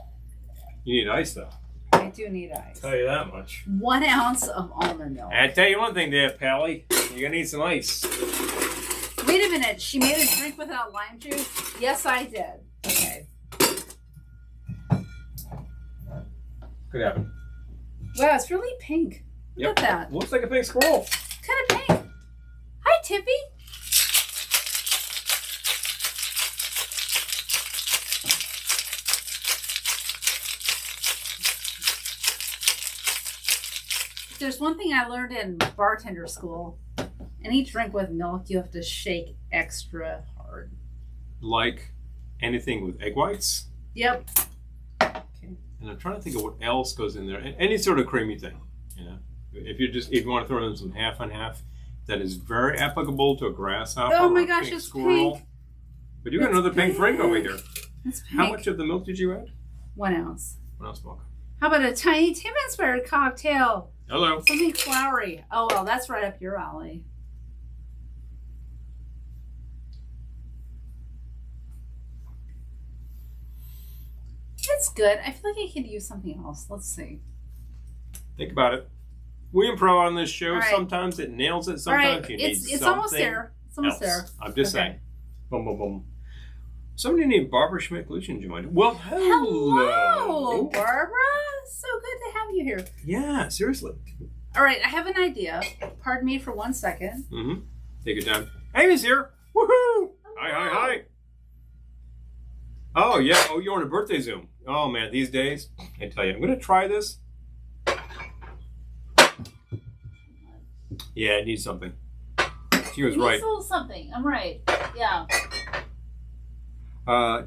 You need ice, though. I do need ice. Tell you that much. 1 ounce of almond milk. I tell you one thing there, Pally. You're going to need some ice. Wait a minute. She made a drink without lime juice? Yes, I did. Okay. Could happen. Wow, it's really pink. Look at that. Looks like a pink squirrel. Kind of pink. Hi, Tippy. There's one thing I learned in bartender school. Any drink with milk, you have to shake extra hard. Like anything with egg whites. Yep. Okay. And I'm trying to think of what else goes in there. Any sort of creamy thing, you know. If you want to throw in some half and half, that is very applicable to a grasshopper. Oh my or a gosh, pink it's squirrel. pink. But you got another pink drink over here. It's pink. How much of the milk did you add? 1 ounce. 1 ounce milk. How about a tiny Tim-inspired cocktail? Hello. Something flowery. Oh, well, that's right up your alley. It's good. I feel like I could use something else. Let's see. Think about it. We improv on this show. All right. Sometimes it nails it. All Sometimes right, you need it's almost something there. It's almost else. there. I'm just Okay. saying. Boom, boom, boom. Somebody named Barbara Schmidt-Gluchin joined. Well, Hello, Barbara. So good to have you here. Yeah, seriously. All right, I have an idea. Pardon me for 1 second. Mm-hmm. Take your time. Amy's here. Woohoo! Hi, hi, hi. Oh, yeah. Oh, you're on a birthday Zoom. Oh, man, these days, I tell you, I'm going to try this. Yeah, it needs something. She was right. Needs a little something. I'm right. Yeah.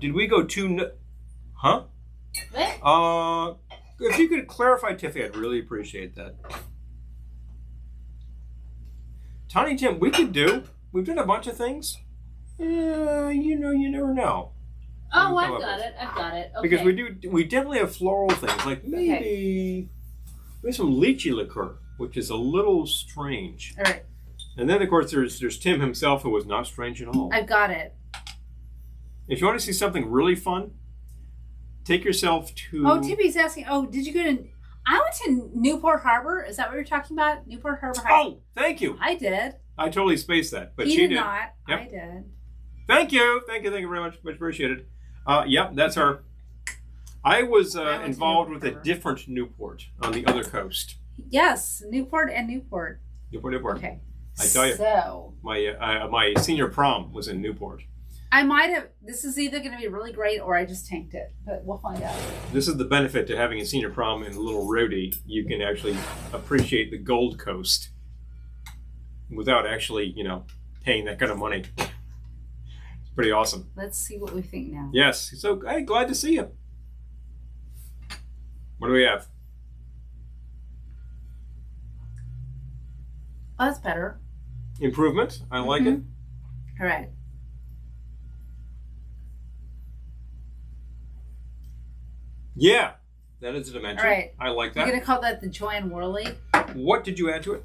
Did we go Huh? What? If you could clarify, Tiffy, I'd really appreciate that. Tiny Tim, we could do. We've done a bunch of things. You never know. Oh, I've got it. I've got it. Okay. Because we definitely have floral things, like maybe some lychee liqueur, which is a little strange. All right. And then, of course, there's Tim himself, who was not strange at all. I've got it. If you want to see something really fun, take yourself to... Oh, Tippy's asking, did you go to... I went to Newport Harbor. Is that what you're talking about? Newport Harbor High? Oh, thank you. I did. I totally spaced that, but He she did not. Yep. I did. Thank you very much appreciated. Yep, that's her. I was involved with a different Newport on the other coast. Yes, Newport and Newport. Newport. Okay. I tell you, So my senior prom was in Newport. I might have. This is either going to be really great or I just tanked it, but we'll find out. This is the benefit to having a senior prom in a little roadie. You can actually appreciate the Gold Coast without actually, paying that kind of money. It's pretty awesome. Let's see what we think now. Yes. So hey, glad to see you. What do we have? Oh, that's better. Improvement. I like it. All right. Yeah, that is a dimension. All right. I like We're that. going to call that the Joanne Worley. What did you add to it?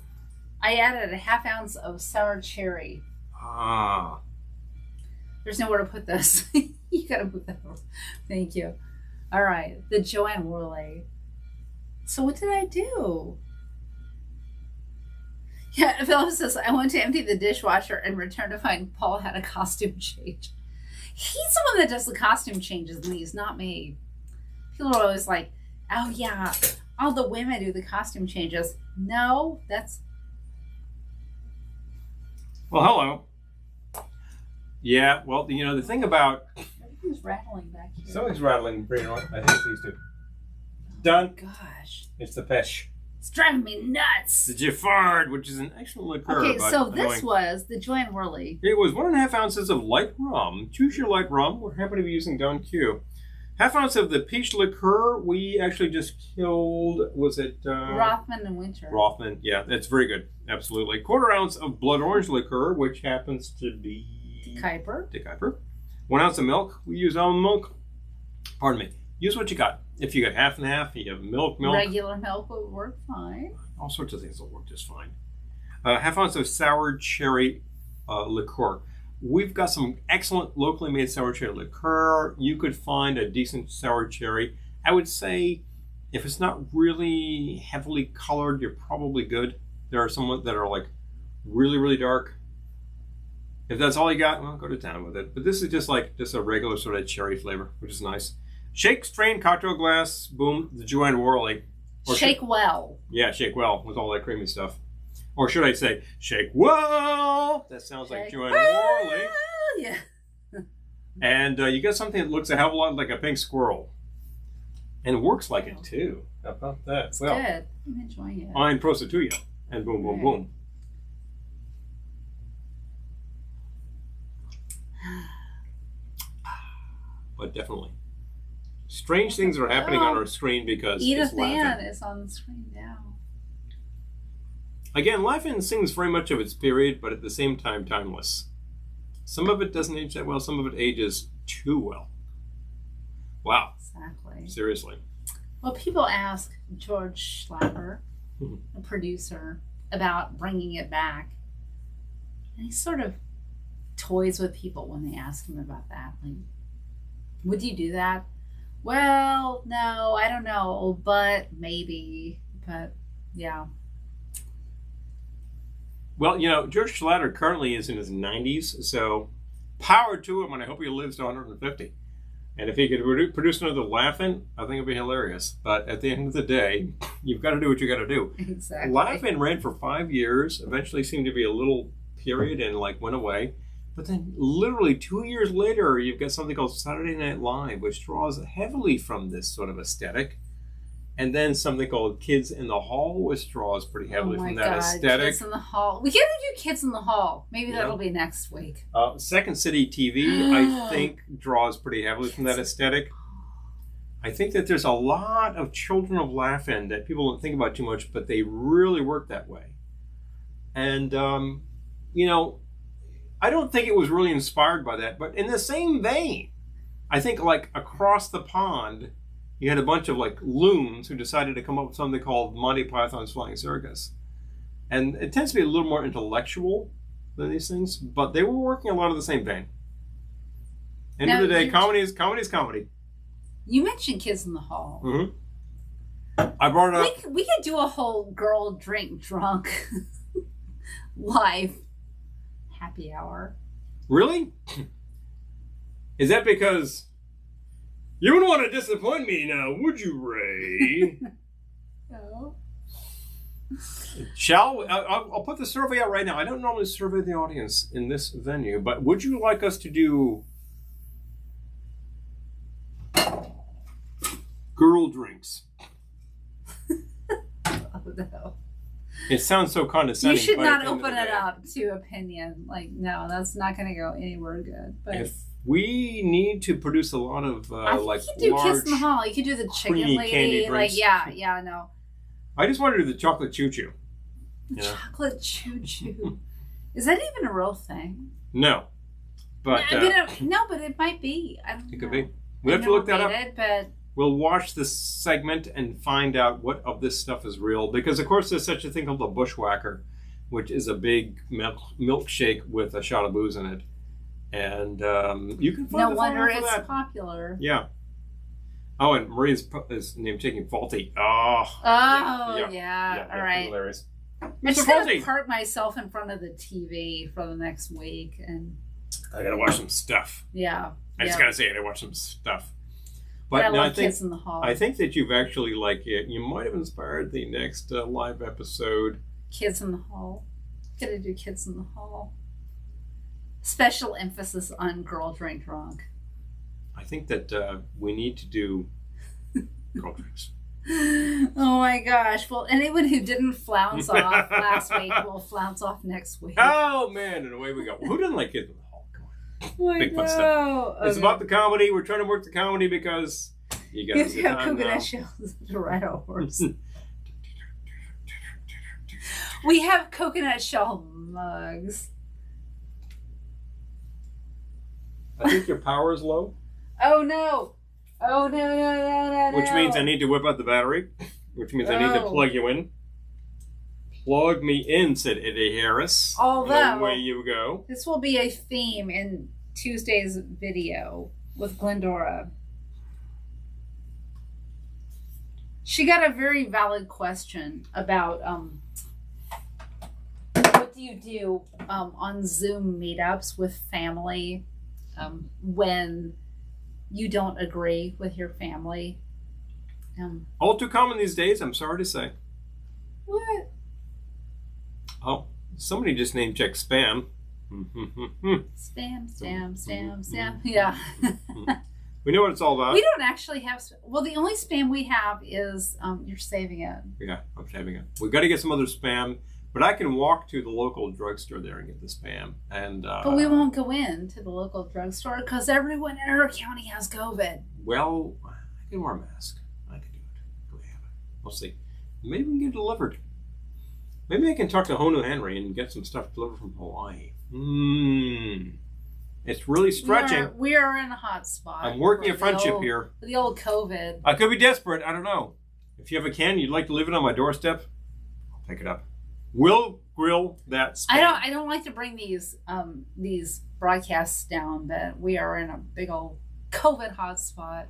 I added a 1/2 ounce of sour cherry. Ah. There's nowhere to put this. You got to move that over. Thank you. All right. The Joanne Worley. So what did I do? Yeah, Philip says, I went to empty the dishwasher and returned to find Paul had a costume change. He's the one that does the costume changes in these, not me. People are always like, oh yeah, all the women do the costume changes. No, that's... Well, hello. Yeah, well, the thing about... Everything's rattling back here. Something's rattling, Brian. I think it's these two. Done. Gosh. It's the pesh. It's driving me nuts. The Giffard, which is an excellent liqueur. Okay, but so annoying. this was the Joy and Whirly. It was 1.5 ounces of light rum. Choose your light rum. We're happy to be using Don Q. Half ounce of the peach liqueur. We actually just killed, was it? Rothman and Winter. Rothman, yeah, that's very good. Absolutely. 1/4 ounce of blood orange liqueur, which happens to be... Kuiper. De Kuiper. 1 ounce of milk. We use almond milk. Pardon me. Use what you got. If you got half and half, you have milk. Regular milk would work fine. All sorts of things will work just fine. Half ounce of sour cherry liqueur. We've got some excellent locally made sour cherry liqueur. You could find a decent sour cherry. I would say if it's not really heavily colored, you're probably good. There are some that are like really, really dark. If that's all you got, well, go to town with it. But this is just a regular sort of cherry flavor, which is nice. Shake, strain, cocktail glass, boom, the Joy and Whirly. Shake well. Yeah, shake well with all that creamy stuff. Or should I say, shake well? That sounds like Joy and Whirly. Yeah. And you get something that looks a hell of a lot like a pink squirrel. And works like it, too. How about that? It's good. I'm enjoying it. Ein prosit to you. And boom, boom, boom. But definitely. Strange things are happening on our screen because Edith it's laughing. Ann is on the screen now. Again, Laughing sings very much of its period, but at the same time, timeless. Some of it doesn't age that well. Some of it ages too well. Wow. Exactly. Seriously. Well, people ask George Schlapper, a producer, about bringing it back. And he sort of toys with people when they ask him about that. Like, would you do that? Well, no, I don't know, but maybe. But, yeah. Well, George Schlatter currently is in his 90s, so power to him, and I hope he lives to 150. And if he could produce another Laugh-In, I think it'd be hilarious. But at the end of the day, you've got to do what you got to do. Exactly. Laugh-In ran for 5 years, eventually seemed to be a little period and went away. But then literally 2 years later, you've got something called Saturday Night Live, which draws heavily from this sort of aesthetic. And then something called Kids in the Hall, which draws pretty heavily from that aesthetic. Kids in the Hall. We gotta do Kids in the Hall. Maybe that'll be next week. Second City TV, I think, draws pretty heavily from that aesthetic. I think that there's a lot of Children of Laugh-In that people don't think about too much, but they really work that way. And, I don't think it was really inspired by that, but in the same vein, I think across the pond, you had a bunch of loons who decided to come up with something called Monty Python's Flying Circus. And it tends to be a little more intellectual than these things, but they were working a lot of the same vein. End of the day, comedy is comedy. You mentioned Kids in the Hall. Mm-hmm. I brought it up. We could do a whole girl drink drunk live happy hour. Really? Is that because you wouldn't want to disappoint me now, would you, Ray? No. I'll put the survey out right now. I don't normally survey the audience in this venue, but would you like us to do girl drinks? Oh, no. It sounds so condescending. You should not open it up to opinion. No, that's not going to go anywhere good. But if we need to produce a lot of I think you could do Kids in the Hall. You could do the chicken lady. No. I just want to do the chocolate choo-choo. Chocolate choo-choo. Is that even a real thing? No. But but it might be. I don't know. It could be. We have to look that up. But we'll watch this segment and find out what of this stuff is real. Because, of course, there's such a thing called the Bushwhacker, which is a big milkshake with a shot of booze in it. And you can find no wonder it's popular. Yeah. Oh, and Maria's name taking Faulty. Yeah. All right. Hilarious. I'm just going to park myself in front of the TV for the next week. And I got to watch some stuff. Yeah. I just got to say, I got to watch some stuff. But I love Kids in the Hall. I think that you've actually, you might have inspired the next live episode. Kids in the Hall. Gotta do Kids in the Hall. Special emphasis on girl drink drunk. I think that we need to do girl drinks. Oh my gosh. Well, anyone who didn't flounce off last week will flounce off next week. Oh, man. And away we go. Who doesn't like Kids in the Hall? Come on. Big fun stuff. Okay. It's about the comedy. We're trying to work the comedy because you got to have coconut shells to ride a horse. We have coconut shell mugs. I think your power is low. Oh no. Oh no. Which means I need to whip out the battery. Which means I need to plug you in. Plug me in, said Eddie Harris. Although, away you go. This will be a theme in Tuesday's video with Glendora. She got a very valid question about what do you do on Zoom meetups with family when you don't agree with your family. All too common these days, I'm sorry to say. What? Oh, somebody just name checked spam. Spam. Yeah. We know what it's all about. We don't actually have... Well, the only spam we have is you're saving it. Yeah, I'm saving it. We've got to get some other spam, but I can walk to the local drugstore there and get the spam. But we won't go in to the local drugstore because everyone in our county has COVID. Well, I can wear a mask. I can do it. Go have it. We'll see. Maybe we can get it delivered. Maybe I can talk to Honu Henry and get some stuff delivered from Hawaii. It's really stretching. We are in a hot spot. I'm working a friendship here. The old COVID. I could be desperate. I don't know. If you have a can, you'd like to leave it on my doorstep, I'll pick it up. We'll grill that spam. I don't like to bring these broadcasts down, but we are in a big old COVID hotspot.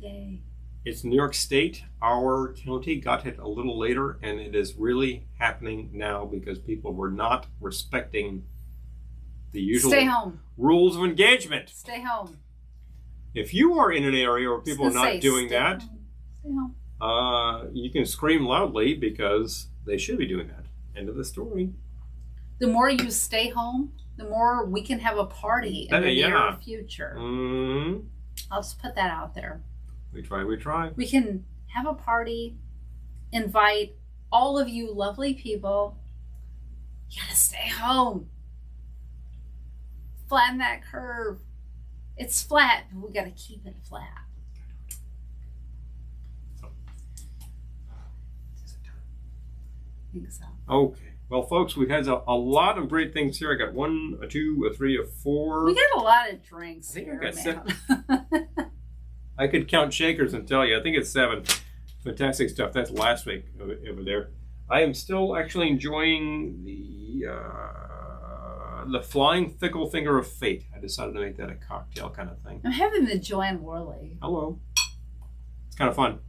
Yay. It's New York State. Our county got it a little later, and it is really happening now because people were not respecting the usual Stay home. Rules of engagement. Stay home. If you are in an area where people are not doing that, stay home. You can scream loudly because they should be doing that. End of the story. The more you stay home, the more we can have a party in the near future. Mm-hmm. I'll just put that out there. We try. We can have a party, invite all of you lovely people. You gotta stay home. Flatten that curve. It's flat, but we gotta keep it flat. I think so. Okay. Well, folks, we've had a lot of great things here. I got 1, a 2, a 3, a 4. We got a lot of drinks. I think here, I got 7. I could count shakers and tell you. I think it's 7. Fantastic stuff. That's last week over there. I am still actually enjoying the Flying Fickle Finger of Fate. I decided to make that a cocktail kind of thing. I'm having the Joanne Worley. Hello. It's kind of fun.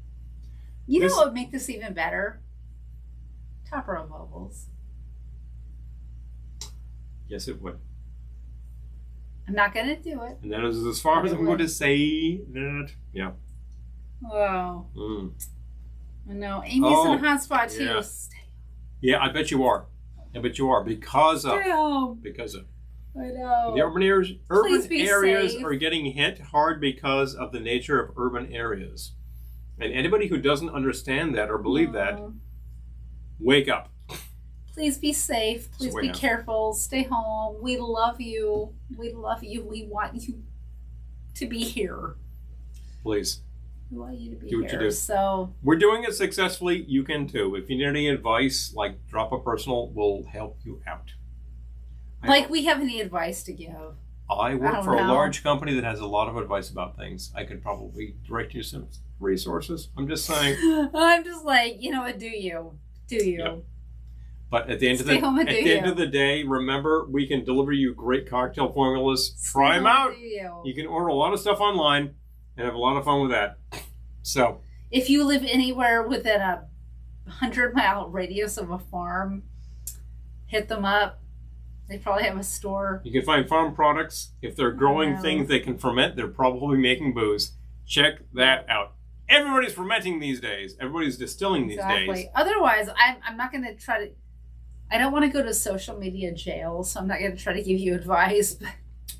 You know what would make this even better? Top row bubbles. Yes, it would. I'm not going to do it. And that is as far as I'm going to say that. Yeah. Wow. Mm. I know. Amy's in a hot spot too. Yeah. Yeah, I bet you are. I bet you are because of. Because of. I know. The urban areas safe. are getting hit hard because of the nature of urban areas. And anybody who doesn't understand that or believe that, wake up. Please be safe. Please be careful. Stay home. We love you. We love you. We want you to be here. Please. We want you to be do what here. You do. So we're doing it successfully. You can too. If you need any advice, like drop a personal, we'll help you out. We have any advice to give. I work for a large company that has a lot of advice about things. I could probably direct you some resources. I'm just saying. I'm just like, you know what? Do you? Yep. But at the end of the day, remember, we can deliver you great cocktail formulas. Try them out. You can order a lot of stuff online and have a lot of fun with that. So, if you live anywhere within a 100-mile radius of a farm, hit them up. They probably have a store. You can find farm products. If they're growing things they can ferment, they're probably making booze. Check that out. Everybody's fermenting these days. Everybody's distilling these days. Otherwise, I'm not going to try to... I don't want to go to social media jail, so I'm not going to try to give you advice. But...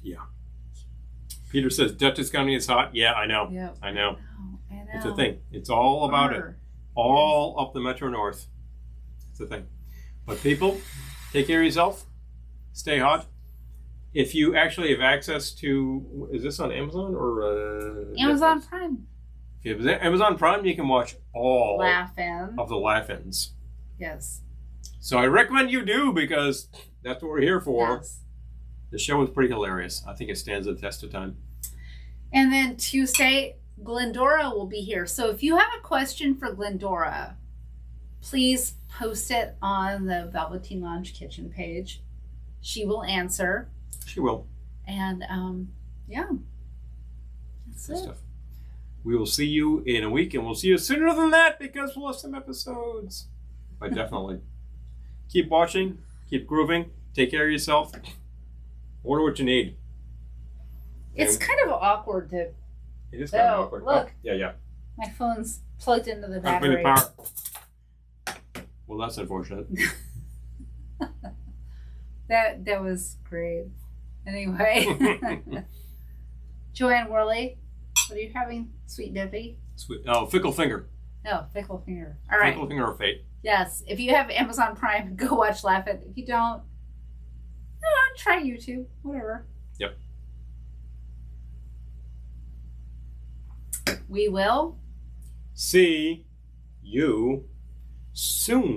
Yeah. Peter says Dutchess County is hot. Yeah, I know. Yep. I know. It's a thing. It's all about it. All up the Metro North. It's a thing. But people, take care of yourself. Stay hot. If you actually have access to, is this on Amazon or Amazon Netflix? Prime. If you have Amazon Prime, you can watch all Laugh-In. of the Laugh-Ins. Yes. So I recommend you do because that's what we're here for. Yes. The show was pretty hilarious. I think it stands the test of time. And then Tuesday, Glendora will be here. So if you have a question for Glendora, please post it on the Velveteen Lounge Kitchen page. She will answer. She will. And yeah, that's Good it. stuff. We will see you in a week, and we'll see you sooner than that because we'll have some episodes. But definitely. Keep watching. Keep grooving. Take care of yourself. Order what you need. It's And kind of awkward to. it is kind of Oh, awkward. look. Oh, yeah. My phone's plugged into the Bring battery. the power. Well, that's unfortunate. That was great. Anyway, Joanne Worley, what are you having? Sweet Dippy? Sweet. Oh, Fickle Finger. No, Fickle Finger. All right. Fickle Finger of Fate. Yes. If you have Amazon Prime, go watch Laugh-In. If you don't, try YouTube. Whatever. Yep. We will See you soon.